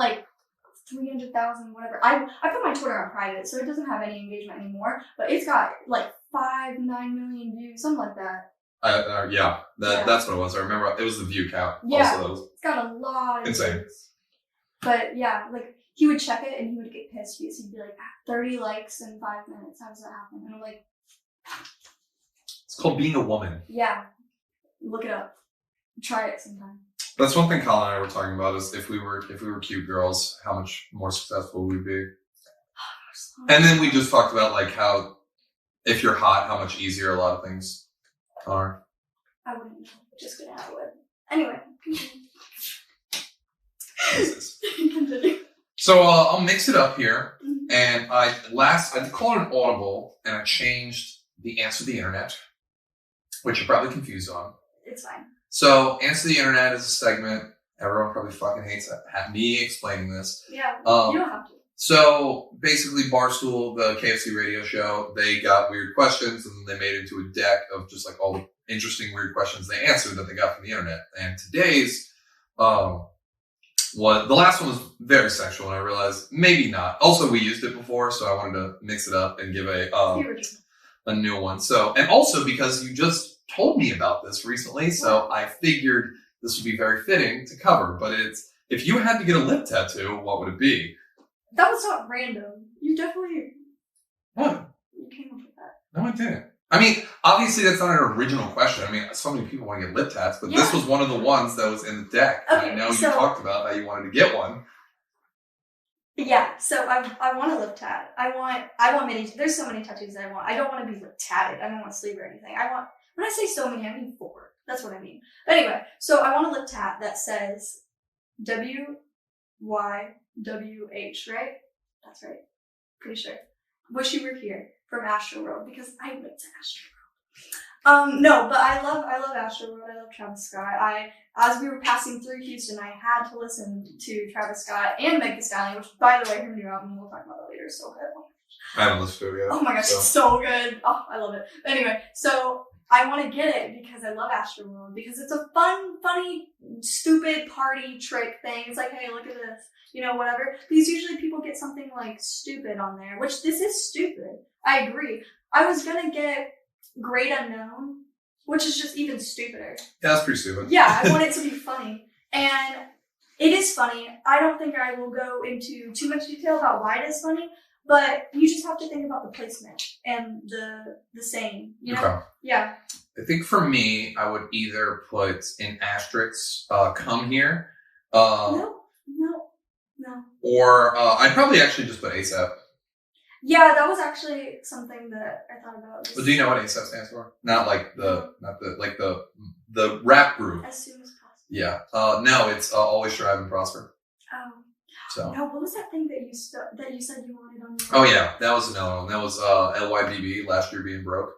300,000, whatever. I put my Twitter on private, so it doesn't have any engagement anymore. But it's got 9 million views, something like that. That's what it was. I remember it was the view count. Yeah, also, it's got a lot of insane. views. But yeah, he would check it and he would get pissed because he'd be like, 30 likes in 5 minutes. How does that happen? And I'm like, it's called being a woman. Yeah, look it up. Try it sometime. That's one thing Colin and I were talking about is if we were cute girls, how much more successful we'd be. And then we just talked about how if you're hot, how much easier a lot of things are. I wouldn't know. Just kidding, I would. Anyway, continue. So I'll mix it up here, and I called it an audible, and I changed the answer to the internet, which you're probably confused on. It's fine. So, Answer the Internet is a segment. Everyone probably fucking hates me explaining this. Yeah, you don't have to. So, basically, Barstool, the KFC radio show, they got weird questions, and they made it into a deck of just all the interesting weird questions they answered that they got from the internet. And today's, the last one was very sexual, and I realized maybe not. Also, we used it before, so I wanted to mix it up and give a new one. So, and also because you just told me about this recently, so I figured this would be very fitting to cover. But if you had to get a lip tattoo, what would it be? That was not random. You definitely... What? You came up with that. No, I didn't. I mean, obviously that's not an original question. I mean, so many people want to get lip tats, but this was one of the ones that was in the deck. Okay, I know you talked about how you wanted to get one. Yeah, so I want a lip tat. I want many. There's so many tattoos that I want. I don't want to be lip tatted. I don't want sleeve or anything. When I say so many, I mean 4. That's what I mean. But anyway, so I want a lip tat that says WYWH, right? That's right. Pretty sure. Wish you were here from Astroworld because I went to Astroworld. No, but I love Astroworld. I love Travis Scott. As we were passing through Houston, I had to listen to Travis Scott and Meg Thee Stallion, which, by the way, her new album, we'll talk about that later, is so good. I haven't listened to it yet. Oh my gosh, it's so good. Oh, I love it. But anyway, so I want to get it because I love Astroworld, because it's a fun, funny, stupid party trick thing. It's like, hey, look at this, whatever. Because usually people get something stupid on there, which this is stupid. I agree. I was gonna get Great Unknown, which is just even stupider. Yeah, that's pretty stupid. Yeah, I want it to be funny. And it is funny. I don't think I will go into too much detail about why it is funny, but you just have to think about the placement and the saying, you know? Okay. Yeah. I think for me, I would either put in asterisks, come here. No. Or I'd probably actually just put ASAP. Yeah, that was actually something that I thought about. But do you know what ASAP stands for? Not the rap group. As soon as possible. Yeah. No, it's always strive and prosper. Oh. So. No, what was that thing that you said you wanted on your Oh yeah, that was another one. That was LYBB, last year being broke.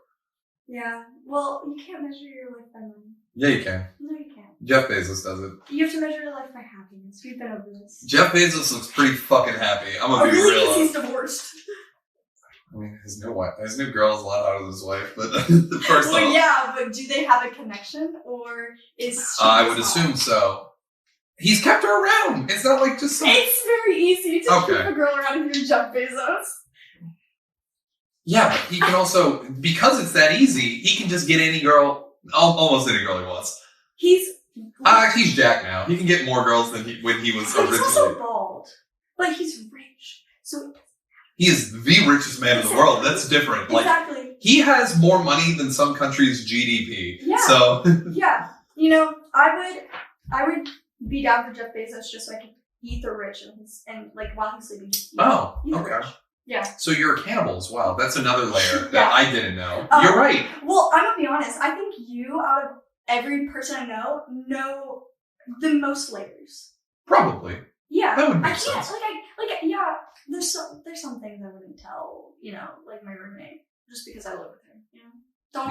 Yeah. Well, you can't measure your life by money. Yeah, you can. No, you can't. Jeff Bezos does it. You have to measure your life by happiness. We've been over this. Jeff Bezos looks pretty fucking happy. I'm gonna be really, real. because he's divorced. I mean, his new girl is a lot out of his wife, but the first well, one. yeah, but do they have a connection, or is she I would assume so. He's kept her around. It's not like just some... It's very easy to keep a girl around if you're Jeff Bezos. Yeah, but he can also, because it's that easy, he can just get any girl, almost any girl he wants. He's Jack now. He can get more girls than when he was originally. He's also bald, but he's rich, so he is the richest man in the world. That's different. Exactly. Like, he has more money than some countries' GDP. Yeah. So yeah, you know, I would be down for Jeff Bezos just so I could eat the rich and like while he's sleeping. Eat the rich. Yeah. So you're a cannibal as well. That's another layer that I didn't know. You're right. Well, I'm gonna be honest. I think you, out of every person I know the most layers. Probably. Yeah. That would make sense. Yeah. There's some things I wouldn't tell, you know, like my roommate, just because I live with her. You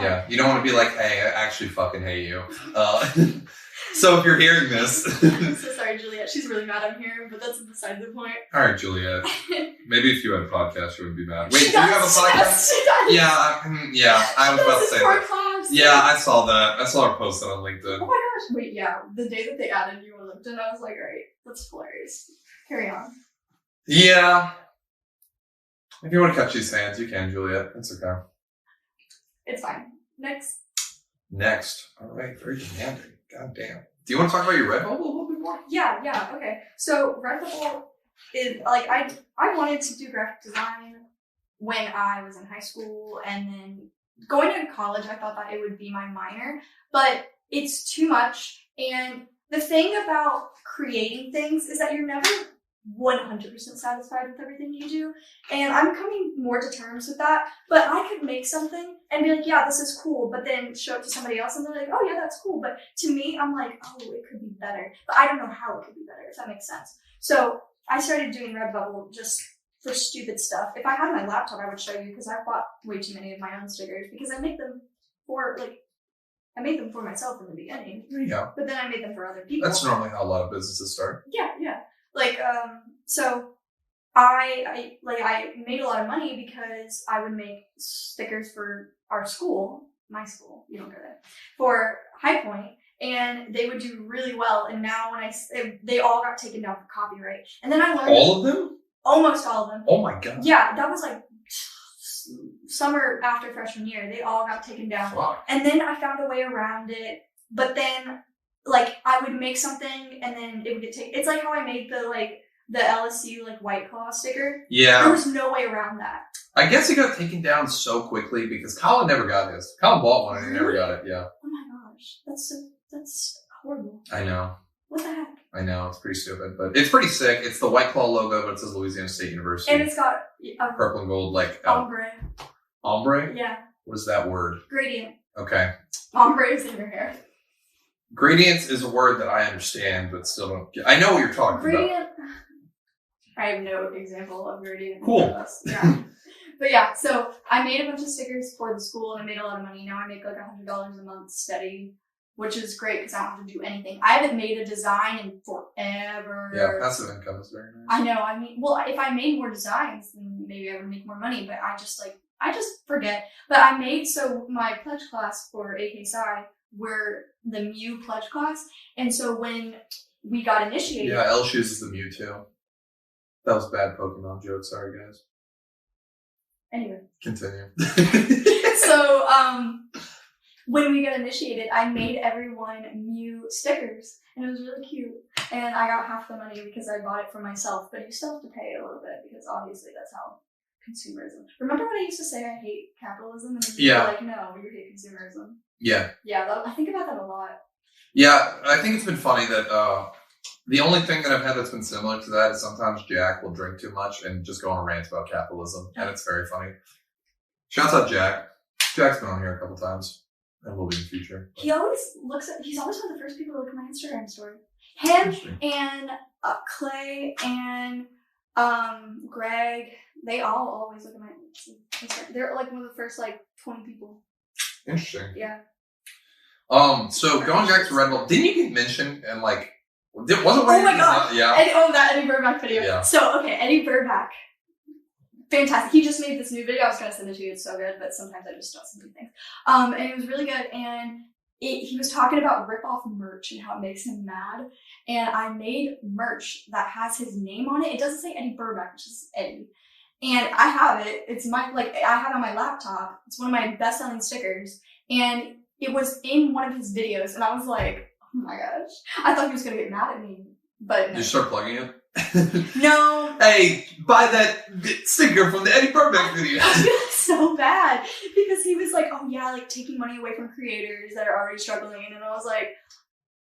know. You don't want to be like, hey, I actually fucking hate you. So if you're hearing this... I'm so sorry, Juliet. She's really mad I'm here, but that's beside the point. All right, Juliet. Maybe if you had a podcast, you wouldn't be mad. Wait, do you have a podcast? She does. Yeah, I was about to say that. Class. Yeah, I saw that. I saw her post that on LinkedIn. Oh my gosh, wait, yeah. The day that they added you on LinkedIn, I was like, alright, that's hilarious. Carry on. Yeah. If you want to cut these hands, you can, Juliet. It's okay. It's fine. Next. All right, very demanding. God damn. Do you want to talk about your Redbubble a little bit more? Yeah, okay. So Redbubble is, like, I wanted to do graphic design when I was in high school, and then going to college, I thought that it would be my minor, but it's too much, and the thing about creating things is that you're never 100% satisfied with everything you do, and I'm coming more to terms with that. But I could make something and be like, yeah, this is cool, but then show it to somebody else and they're like, oh yeah, that's cool, but to me, I'm like, oh, it could be better, but I don't know how it could be better, if that makes sense. So I started doing Redbubble just for stupid stuff. If I had my laptop, I would show you, because I bought way too many of my own stickers, because I make them for myself in the beginning. There you go. But then I made them for other people. That's normally how a lot of businesses start. Yeah. Like, so I made a lot of money because I would make stickers for our school, my school, you don't go there, for High Point, and they would do really well. And now they all got taken down for copyright. And then I learned all of them? Almost all of them. Oh my god. Yeah, that was like summer after freshman year. They all got taken down. Wow. And then I found a way around it. But then, like, I would make something and then it would get taken. It's like how I made the LSU like White Claw sticker. Yeah. There was no way around that. I guess it got taken down so quickly because Colin never got his. Colin bought one and he never got it. Yeah. Oh my gosh, that's horrible. I know. What the heck? I know, it's pretty stupid, but it's pretty sick. It's the White Claw logo, but it says Louisiana State University. And it's got purple and gold, like ombre. Ombre? Yeah. What is that word? Gradient. Okay. Ombre is in your hair. Gradients is a word that I understand, but still don't get. I know what you're talking gradient. about. I have no example of gradient. Cool. Yeah. But yeah, so I made a bunch of stickers for the school and I made a lot of money. Now I make like $100 a month steady, which is great because I don't have to do anything. I haven't made a design in forever. Yeah, passive income is very nice. I know. I mean, well, if I made more designs, then maybe I would make more money, but I just forget. But I made, so my pledge class for AK Psi, we're the Mew pledge class. And so when we got initiated. Yeah, L Shoes is the Mew too. That was a bad Pokemon joke. Sorry, guys. Anyway. Continue. So, when we got initiated, I made everyone Mew stickers, and it was really cute. And I got half the money because I bought it for myself, but you still have to pay a little bit because obviously that's how consumerism. Remember when I used to say I hate capitalism, and you were like, no, you hate consumerism. Yeah. Yeah, I think about that a lot. Yeah, I think it's been funny that the only thing that I've had that's been similar to that is sometimes Jack will drink too much and just go on a rant about capitalism, and it's very funny. Shouts out Jack. Jack's been on here a couple times, and will be in the future. He always he's always one of the first people to look at my Instagram story. Him and Clay and Greg, they all always look at my Instagram. They're like one of the first 20 people. Interesting. Yeah. So going back to Red Bull, didn't you get mentioned and wasn't one? Oh my god! Yeah. That Eddie Burback video. Yeah. So okay, Eddie Burback, fantastic. He just made this new video. I was gonna send it to you. It's so good, but sometimes I just don't send you things. And it was really good. And he was talking about rip-off merch and how it makes him mad. And I made merch that has his name on it. It doesn't say Eddie Burback, which is Eddie. And I have it. It's I have it on my laptop. It's one of my best-selling stickers. And it was in one of his videos. And I was like, oh my gosh. I thought he was going to get mad at me. But no. Did you start plugging it? No. Hey, buy that sticker from the Eddie Burback video. I feel so bad because he was like, oh yeah, taking money away from creators that are already struggling. And I was like,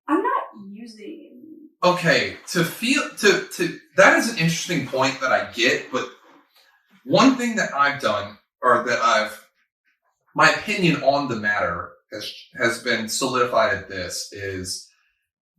I'm not using. Okay, to that is an interesting point that I get, but one thing that I've done, or that my opinion on the matter has been solidified at this is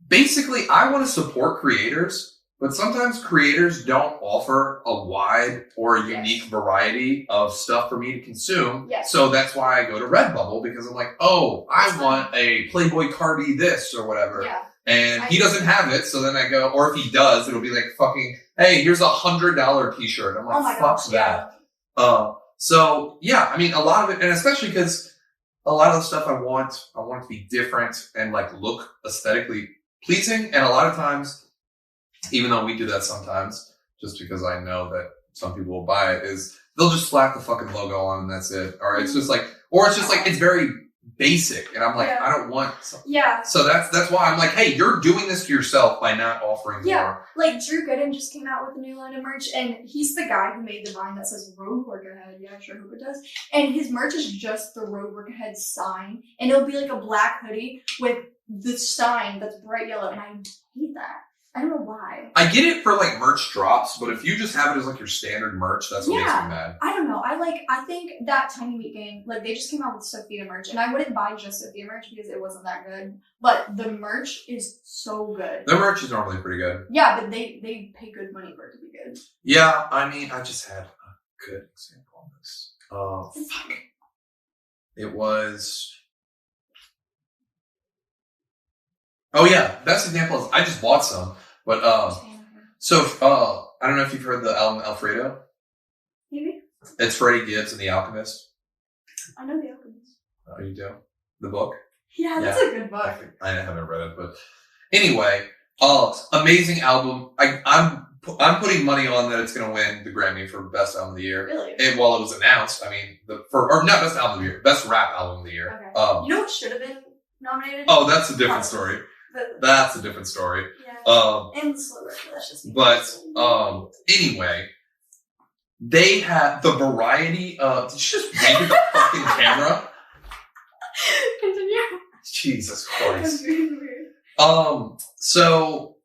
basically I want to support creators. But sometimes creators don't offer a wide or unique variety of stuff for me to consume. Yes. So that's why I go to Redbubble, because I'm like, oh, I want a Playboy Cardi this or whatever. Yeah. And he doesn't have it, so then I go, or if he does, it'll be like fucking, hey, here's $100 t-shirt. I'm like, fuck that. Yeah. So yeah, I mean, a lot of it, and especially because a lot of the stuff I want it to be different and look aesthetically pleasing. And a lot of times, even though we do that sometimes, just because I know that some people will buy it, is they'll just slap the fucking logo on and that's it. Or it's just it's very basic. And I'm like, I don't want something. Yeah. So that's why I'm like, hey, you're doing this to yourself by not offering more. Drew Gooden just came out with a new line of merch, and he's the guy who made the vine that says Road Work Ahead. Yeah, I sure hope it does. And his merch is just the Road Work Ahead sign. And it'll be like a black hoodie with the sign that's bright yellow. And I hate that. I don't know why. I get it for merch drops, but if you just have it as your standard merch, that's what makes me mad. I don't know. I think that Tiny Meat Gang, they just came out with Sophia merch, and I wouldn't buy just Sophia merch because it wasn't that good. But the merch is so good. The merch is normally pretty good. Yeah, but they pay good money for it to be good. Yeah, I mean, I just had a good example on this. It was. Oh yeah, best example is I just bought some. But, I don't know if you've heard the album Alfredo. Maybe. It's Freddie Gibbs and The Alchemist. I know The Alchemist. Oh, you do? The book? Yeah, that's a good book. I haven't read it, but anyway, amazing album. I'm putting money on that it's going to win the Grammy for Best Album of the Year. Really? And while it was announced, I mean, not Best Album of the Year, Best Rap Album of the Year. Okay. You know what should have been nominated? Oh, that's a different story. That's a different story. Yeah. And slower, that's just me. But anyway, they had the variety of. Did you just wink at the fucking camera? Continue. Jesus Christ. Weird. So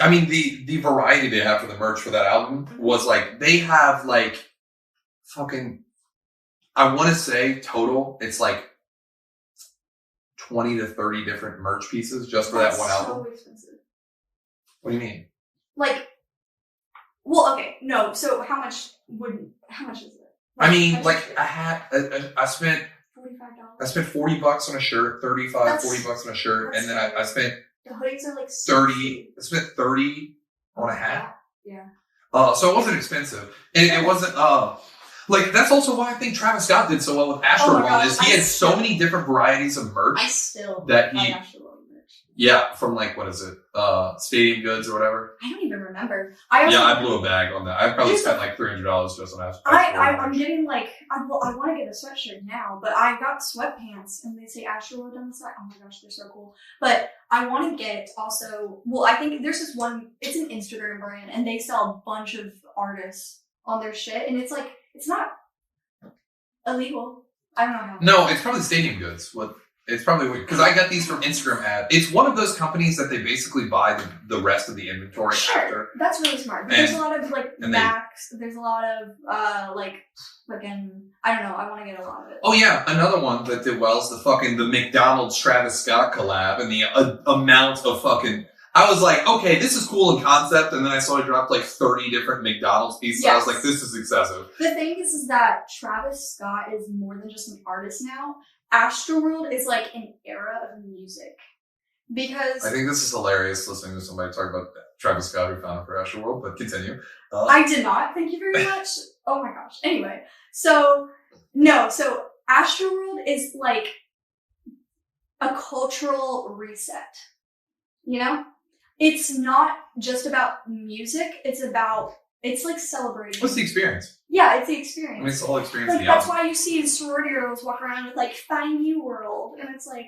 I mean the variety they have for the merch for that album was they have fucking. I want to say total it's 20 to 30 different merch pieces just for that one album. So expensive. What do you mean? Well, okay, no. So how much is it? I mean, I had, I spent $45. I spent $40 on a shirt, $40 on a shirt, and then I spent the hoodies are 30. I spent 30 on a hat. Yeah. So it wasn't expensive, and it wasn't. That's also why I think Travis Scott did so well with Astroworld. He had so many different varieties of merch. I still that buy Astroworld merch. Yeah, from like, what is it? Stadium Goods or whatever. I don't even remember. I blew a bag on that. I probably spent like $300 just on I'm getting like, I want to get a sweatshirt now, but I got sweatpants and they say Astroworld on the side. Oh my gosh, they're so cool. But I want to get also, well, I think there's this one, it's an Instagram brand and they sell a bunch of artists on their shit. And it's like, it's not illegal. I don't know how. No, it's probably Stadium Goods. It's probably because I got these from Instagram ads. It's one of those companies that they basically buy the rest of the inventory after. That's really smart. But there's a lot of like backs. There's a lot of like fucking. I don't know. I want to get a lot of it. Oh yeah, another one that did well is the McDonald's Travis Scott collab and the amount of fucking. I was like, okay, this is cool in concept, and then I saw it drop like 30 different McDonald's pieces. Yes. I was like, this is excessive. The thing is that Travis Scott is more than just an artist now. Astroworld is like an era of music. Because I think this is hilarious listening to somebody talk about Travis Scott who found it for Astroworld, but continue. I did not. Thank you very much. Oh my gosh. Anyway, so Astroworld is like a cultural reset. You know? It's not just about music. It's like celebrating. What's the experience? Yeah, it's the experience. I mean, it's the whole experience. Like, that's why you see sorority girls walk around with like "Find New World," and it's like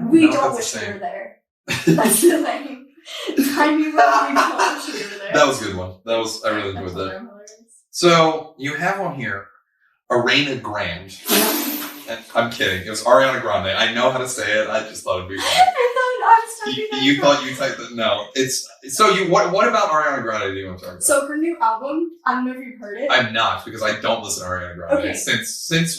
we don't wish we were there. That's the thing. "Find New World," we don't wish we were there. That was a good one. I really enjoyed that. So you have on here Ariana Grande. And I'm kidding. It was Ariana Grande. I know how to say it. I just thought it'd be funny. You thought you typed it? No. It's so you. What about Ariana Grande do you want to talk about? So her new album. I don't know if you've heard it. I'm not because I don't listen to Ariana Grande. Okay. Since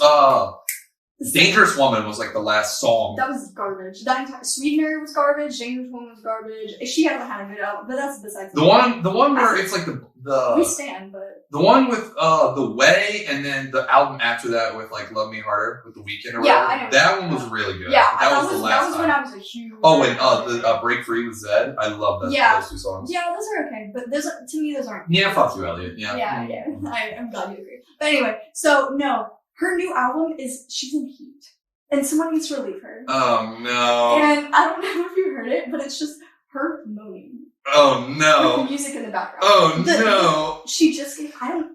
Dangerous Woman was like the last song. That was garbage. That entire Sweetener was garbage. Dangerous Woman was garbage. She hasn't had a good album, but that's besides the one where it's like the we stand, but the one with The Way, and then the album after that with like Love Me Harder with The Weeknd or whatever. I know. That one was really good. Yeah, that was the last. That was when I was a huge. Oh, and the Break Free with Zed. I love that. Yeah, those two songs. Yeah, those are okay, but those to me those aren't. Yeah, fuck you, Elliot. Yeah. Yeah. I'm glad you agree. But anyway, so no, her new album she's in heat, and someone needs to relieve her. Oh no. And I don't know if you heard it, but it's just her moaning. Oh no. With the music in the background. Oh no. She just gave,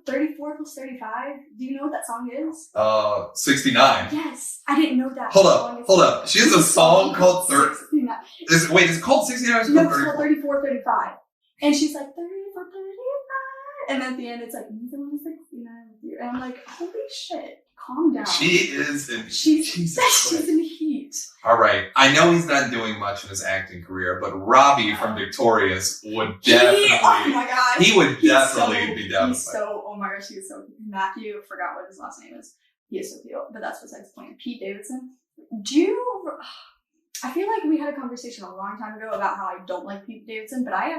34 plus 35. Do you know what that song is? 69. Yes. I didn't know that. Hold up. She has a song called 69. Is it called 69 or is it called 34? No, it's called 34, 35. And she's like, 34, 35. And at the end, it's like, 69 with you. And I'm like, holy shit. Calm down. She is in she's in heat. All right. I know he's not doing much in his acting career, but Robbie from Victorious would definitely. Oh my god. He would definitely be down. Oh my gosh, he is so. Matthew, forgot what his last name is. He is so cute. But that's besides the point. Pete Davidson. I feel like we had a conversation a long time ago about how I don't like Pete Davidson, but I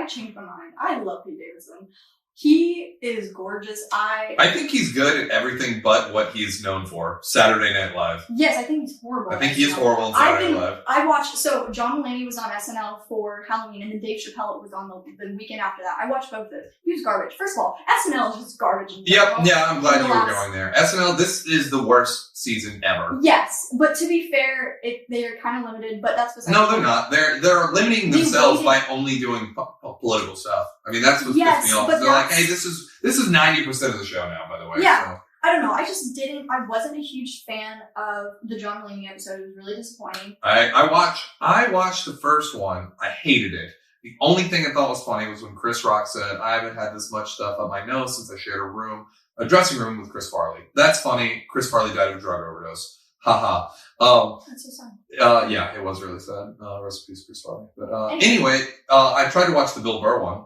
changed my mind. I love Pete Davidson. He is gorgeous. I think he's good at everything but what he's known for. Saturday Night Live. Yes, I think he's horrible. I think he is horrible on Saturday Night Live. I watched, so John Mulaney was on SNL for Halloween, and then Dave Chappelle was on the weekend after that. I watched both of those. He was garbage. First of all, SNL is just garbage. Yeah, I'm glad you were going there. SNL, this is the worst season ever. Yes, but to be fair, they're kind of limited, but that's besides No, they're not. They're limiting themselves by only doing political stuff. I mean, that's what pissed me off. They're like, hey, this is 90% of the show now, by the way. Yeah. So. I don't know. I wasn't a huge fan of the John Mulaney episode. It was really disappointing. I watched the first one. I hated it. The only thing I thought was funny was when Chris Rock said, I haven't had this much stuff on my nose since I shared a dressing room with Chris Farley. That's funny. Chris Farley died of a drug overdose. Haha. That's so sad. Yeah, it was really sad. Rest in peace, Chris Farley. But anyway, I tried to watch the Bill Burr one.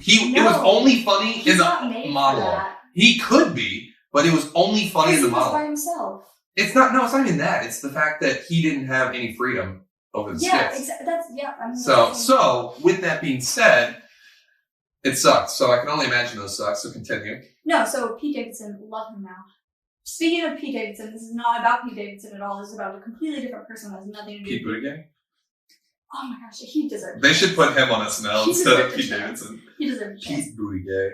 It was only funny in the monologue. He could be, but it was only funny in the monologue. By himself. It's not even that. It's the fact that he didn't have any freedom over the skits. Exactly. So with that being said, it sucks. So I can only imagine those sucks. So continue. No, so Pete Davidson, love him now. Speaking of Pete Davidson, this is not about Pete Davidson at all. This is about a completely different person that has nothing to do with Pete Buttigieg? Oh my gosh, he deserves it. They should put him on SNL instead of Pete Davidson. He deserves it. Pete Buttigieg.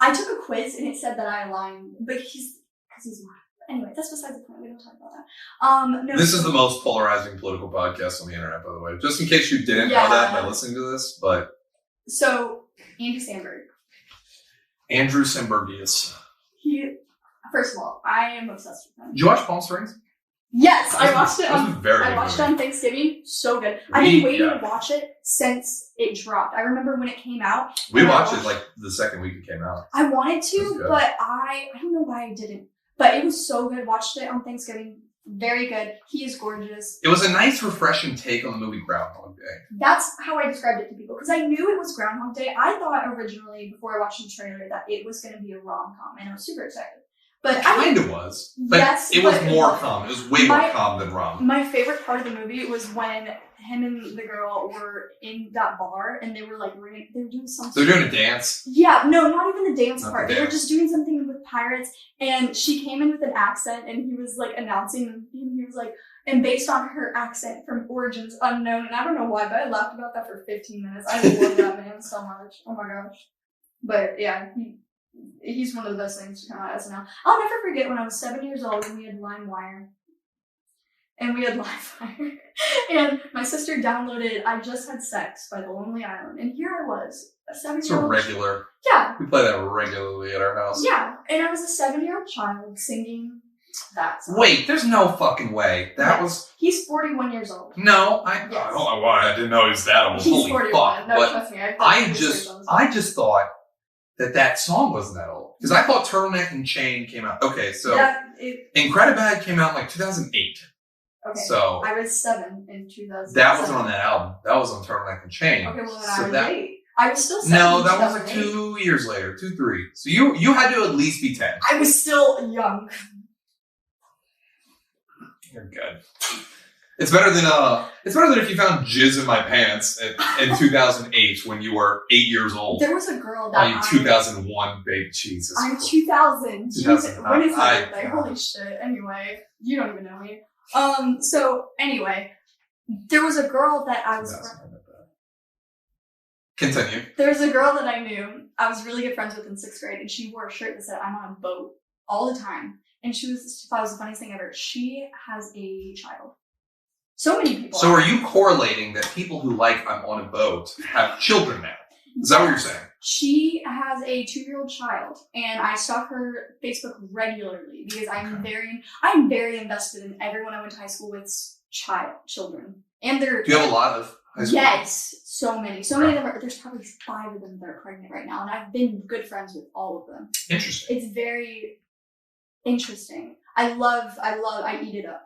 I took a quiz and it said that I aligned, but because he's not. Anyway, that's besides the point. We don't talk about that. No. This is the most polarizing political podcast on the internet, by the way. Just in case you didn't know that by listening to this, but... So, Andy Samberg. Andrew Sambergius. First of all, I am obsessed with him. Did you watch Palm Springs? Yes, I watched it. I watched it on Thanksgiving. So good. I've been waiting to watch it since it dropped. I remember when it came out. We watched it like the second week it came out. I wanted to, but I don't know why I didn't. But it was so good. Watched it on Thanksgiving. Very good. He is gorgeous. It was a nice, refreshing take on the movie Groundhog Day. That's how I described it to people because I knew it was Groundhog Day. I thought originally, before I watched the trailer, that it was going to be a rom-com, and I was super excited. But it kind of was. But yes, it was more calm. It was way more calm than rom. My favorite part of the movie was when him and the girl were in that bar and they were like they were doing something. They were doing a dance. Yeah, no, not even the dance part. They were just doing something with pirates, and she came in with an accent, and he was like announcing, and he was like, and based on her accent from Origins Unknown, and I don't know why, but I laughed about that for 15 minutes. I love that man so much. Oh my gosh. But yeah, he's one of the best things to come out of SNL. I'll never forget when I was 7 years old and we had LimeWire. And my sister downloaded I Just Had Sex by The Lonely Island. And here I was, a 7-year-old. It's a regular. Yeah. We play that regularly at our house. Yeah. And I was a 7-year-old child singing that song. Wait, there's no fucking way. That was... He's 41 years old. No, Yes. I don't know why. I didn't know he was that old. He's Holy 41. fuck. No, but trust me. I just thought that song wasn't that old. Because I thought Turtleneck and Chain came out. Okay, so Incredibad came out in like 2008. Okay. So I was 7 in 2000. That wasn't on that album. That was on Turtleneck and Chain. Okay, well then I was 8. I was still 7. No, that was like 2 years later. 2, 3. So you had to at least be 10. I was still young. You're good. It's better than if you found jizz in my pants in 2008 when you were 8 years old. There was a girl that 2001, babe. Jesus. I'm 2000. 2000. When is my birthday? Holy shit. Anyway, you don't even know me. So anyway, there was a girl that I was. Continue. There was a girl that I knew. I was really good friends with in 6th grade, and she wore a shirt that said "I'm on a boat" all the time. And she thought it was the funniest thing ever. She has a child. So many people. So are you correlating that people who like I'm on a boat have children now? Is that what you're saying? She has a 2-year-old child, and I stalk her Facebook regularly because I'm very invested in everyone I went to high school with children. And they're. Do you have a lot of high school? Yes, so many. So many of them there's probably 5 of them that are pregnant right now, and I've been good friends with all of them. Interesting. It's very interesting. I eat it up.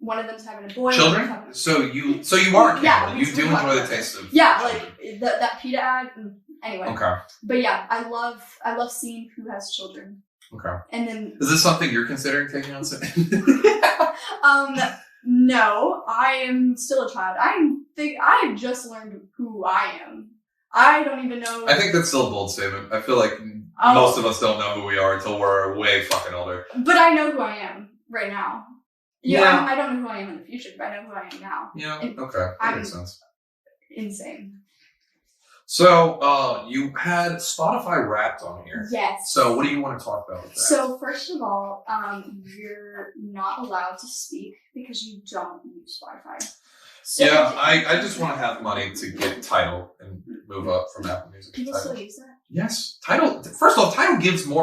One of them's having a boy. Children? So you are Campbell. Yeah, you do enjoy the taste of like that PETA ad. Anyway. Okay. But yeah, I love seeing who has children. Okay. And then is this something you're considering taking on soon? No, I am still a child. I just learned who I am. I don't even know. I think that's still a bold statement. I feel like most of us don't know who we are until we're way fucking older. But I know who I am right now. Yeah. I don't know who I am in the future, but I know who I am now. Yeah, okay. That makes sense. Insane. So, you had Spotify Wrapped on here. Yes. So, what do you want to talk about with that? So, first of all, you're not allowed to speak because you don't use Spotify. So yeah, I just want to have money to get Tidal and move up from Apple Music. People still use that? Yes. Tidal, first of all, Tidal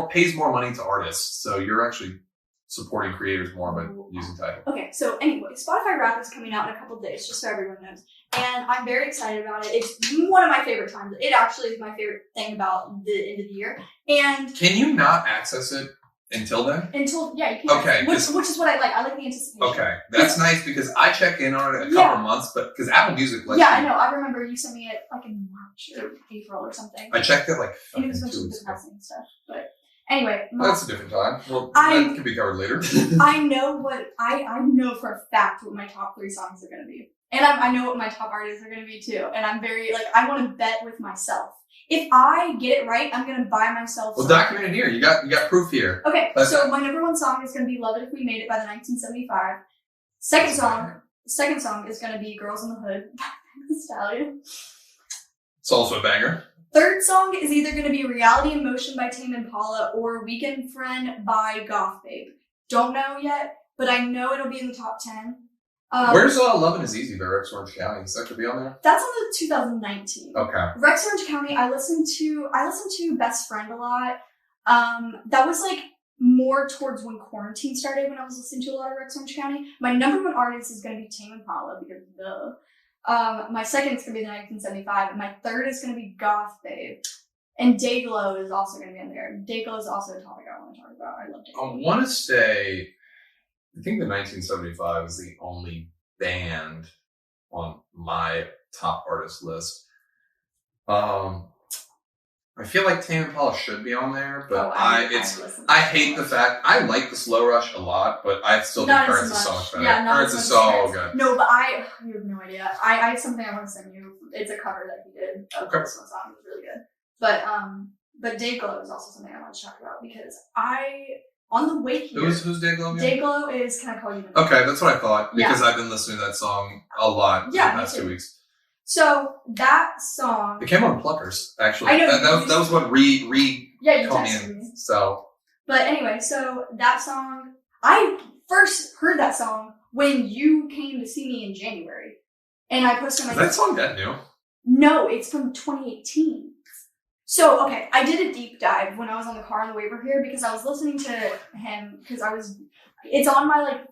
pays more money to artists, so you're actually supporting creators more by using Tidal. Okay, so anyway, Spotify Wrapped is coming out in a couple of days, just so everyone knows. And I'm very excited about it. It's one of my favorite times. It actually is my favorite thing about the end of the year. And can you not access it until then? Yeah, you can. Okay. Which is what I like. I like the anticipation. Okay, that's nice because I check in on it a couple months, but because Apple Music lets I know. I remember you sent me it like in March or April or something. I checked it like and it was a bunch of depressing stuff, but. Anyway, that's a different time. Well, that can be covered later. I know I know for a fact what my top 3 songs are going to be, and I know what my top artists are going to be too. And I'm very I want to bet with myself. If I get it right, I'm going to buy myself. Well, document it here. You got proof here. Okay, so my number 1 song is going to be "Love It If We Made It" by the 1975. Second song is going to be "Girls in the Hood" by the Stallion. It's also a banger. Third song is either going to be "Reality in Motion" by Tame Impala or "Weekend Friend" by Goth Babe. don't know yet, but I know it'll be in the top 10. Where's Lovin' Is Easy by Rex Orange County? Is that gonna be on there? That's on the 2019. Okay. Rex Orange County, I listened to Best Friend a lot. That was like more towards when quarantine started, when I was listening to a lot of Rex Orange County. My number one artist is going to be Tame Impala, because my second is going to be the 1975, and my third is going to be Goth Babe. And Dayglow is also going to be in there. Dayglow is also a topic I want to talk about. I love Dayglow. I want to say, I think the 1975 is the only band on my top artist list. I feel like Tame Impala should be on there, but I hate the fact, I like the Slow Rush a lot, but I still think Currents is so much better. Yeah, Currents is so good. No, but you have no idea. I have something I want to send you. It's a cover that he did of this one song. It's really good. But Dayglow is also something I want to talk about, because on the way here. Who's Dayglow again? Dayglow is Can I Call You? Okay, that's what I thought, because I've been listening to that song a lot the past 2 weeks. So that song, it came on Pluckers, actually. I know that was what Reed you called texted me. me. So, but anyway, so that song, I first heard that song when you came to see me in January, and I posted my. Is that song that new? No, it's from 2018. So okay, I did a deep dive when I was on the car on the way over here, because I was listening to him, because it's on my like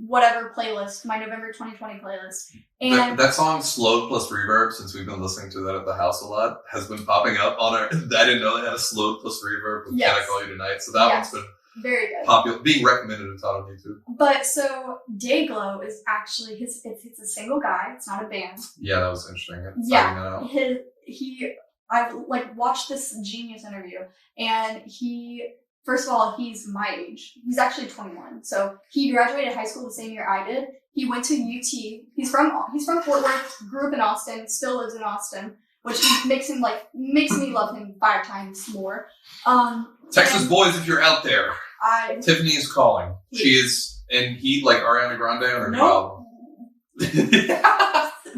whatever playlist, my November 2020 playlist. And that song Slowed plus Reverb, since we've been listening to that at the house a lot, has been popping up on our. I didn't know they had a Slowed plus Reverb with Can I Call You Tonight. So that one's been very good, popular, being recommended and taught on YouTube. But so Dayglow is actually it's a single guy. It's not a band. Yeah, that was interesting. I've like watched this genius interview, and first of all, he's my age. He's actually 21. So he graduated high school the same year I did. He went to UT. He's from Fort Worth, grew up in Austin, still lives in Austin, which makes me love him 5 times more. Texas boys, if you're out there, Tiffany is calling. She is, and he like Ariana Grande on her new album.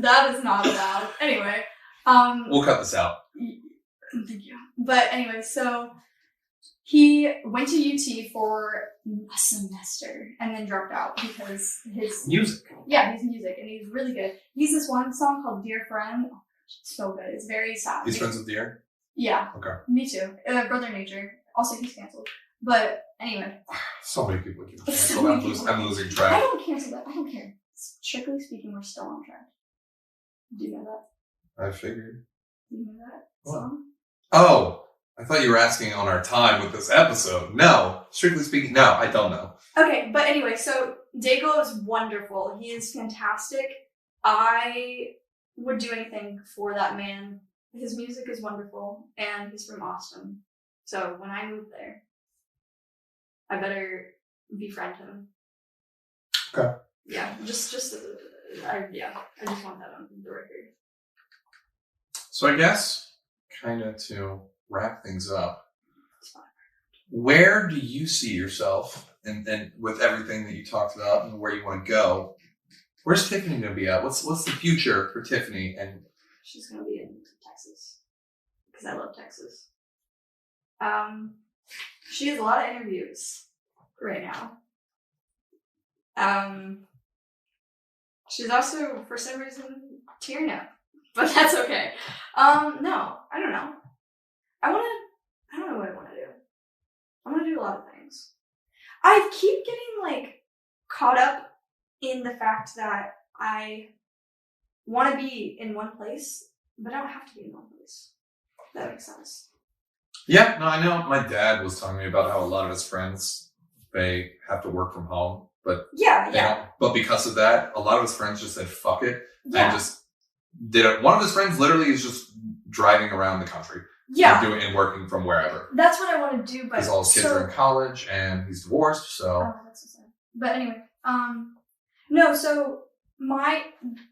That is not allowed. Anyway. We'll cut this out. Thank you. But anyway, so he went to UT for a semester and then dropped out because his music. Yeah, his music, and he's really good. He's this one song called "Dear Friend." Oh, it's so good. It's very sad. He's friends with Dear? Yeah. Okay. Me too. Brother Nature. Also, he's canceled. But anyway. So many people get canceled. I'm losing track. I don't cancel that. I don't care. Strictly speaking, we're still on track. Do you know that? I figured. Do you know that song? Oh, I thought you were asking on our time with this episode. No, strictly speaking, no, I don't know. Okay, but anyway, so Dayglow is wonderful. He is fantastic. I would do anything for that man. His music is wonderful, and he's from Austin. So when I move there, I better befriend him. Okay. Yeah, I just want that on the record. So I guess, kind of to wrap things up, where do you see yourself, and with everything that you talked about and where you want to go? Where's Tiffany going to be at? What's the future for Tiffany? And she's going to be in Texas, because I love Texas. She has a lot of interviews right now. She's also, for some reason, tearing up. But that's okay. No, I don't know. I don't know what I want to do. I want to do a lot of things. I keep getting, caught up in the fact that I want to be in one place, but I don't have to be in one place. If that makes sense. Yeah, no, I know. My dad was telling me about how a lot of his friends, they have to work from home. But But because of that, a lot of his friends just said, fuck it. Yeah. And just did it. One of his friends literally is just driving around the country. Yeah. And working from wherever. That's what I want to do. But because all his kids are in college and he's divorced, so. Oh, that's so sad. But anyway, no, so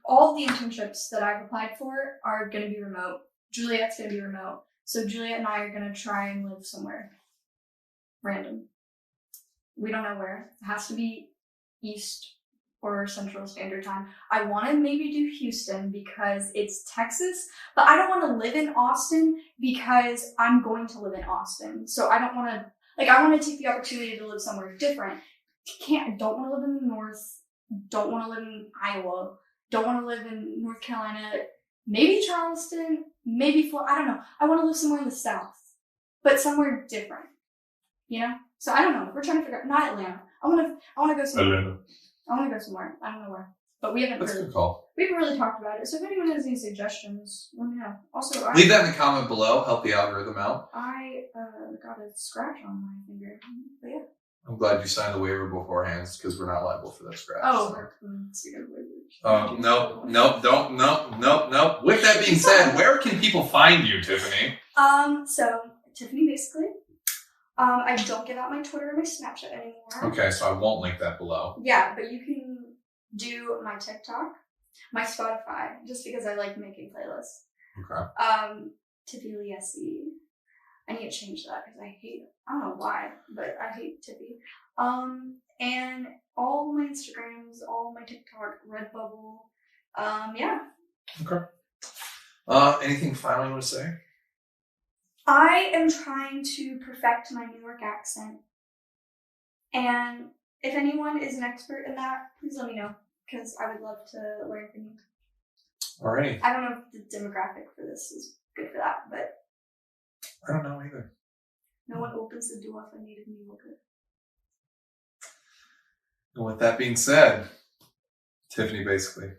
all the internships that I've applied for are going to be remote. Juliet's going to be remote. So Juliet and I are going to try and live somewhere random. We don't know where. It has to be East or Central Standard Time. I want to maybe do Houston because it's Texas, but I don't want to live in Austin because I'm going to live in Austin. So I don't want to, I want to take the opportunity to live somewhere different. I don't want to live in the north. Don't want to live in Iowa. Don't want to live in North Carolina. Maybe Charleston. Maybe Florida. I don't know. I want to live somewhere in the south, but somewhere different. You know. So I don't know. We're trying to figure out. Not Atlanta. I want to go somewhere. Atlanta. I want to go somewhere. I don't know where. But we haven't. That's a good call. We haven't really talked about it. So if anyone has any suggestions, let me know. Also, leave that in the comment below. Help the algorithm out. I got a scratch on my finger. But yeah. I'm glad you signed the waiver beforehand because we're not liable for that scratch. Oh, so. No. With that being said, where can people find you, Tiffany? So Tiffany basically. I don't give out my Twitter or my Snapchat anymore. Okay, so I won't link that below. Yeah, but you can do my TikTok, my Spotify, just because I like making playlists. Okay. Tiffany Leslie. I need to change that because I don't know why, but I hate Tiffy. And all my Instagrams, all my TikTok, Redbubble. Yeah. Okay. Anything final you want to say? I am trying to perfect my New York accent. And if anyone is an expert in that, please let me know, because I would love to learn from you. Alrighty. I don't know if the demographic for this is good for that, but I don't know either. no one opens the door for native New Yorker. And with that being said, Tiffany basically.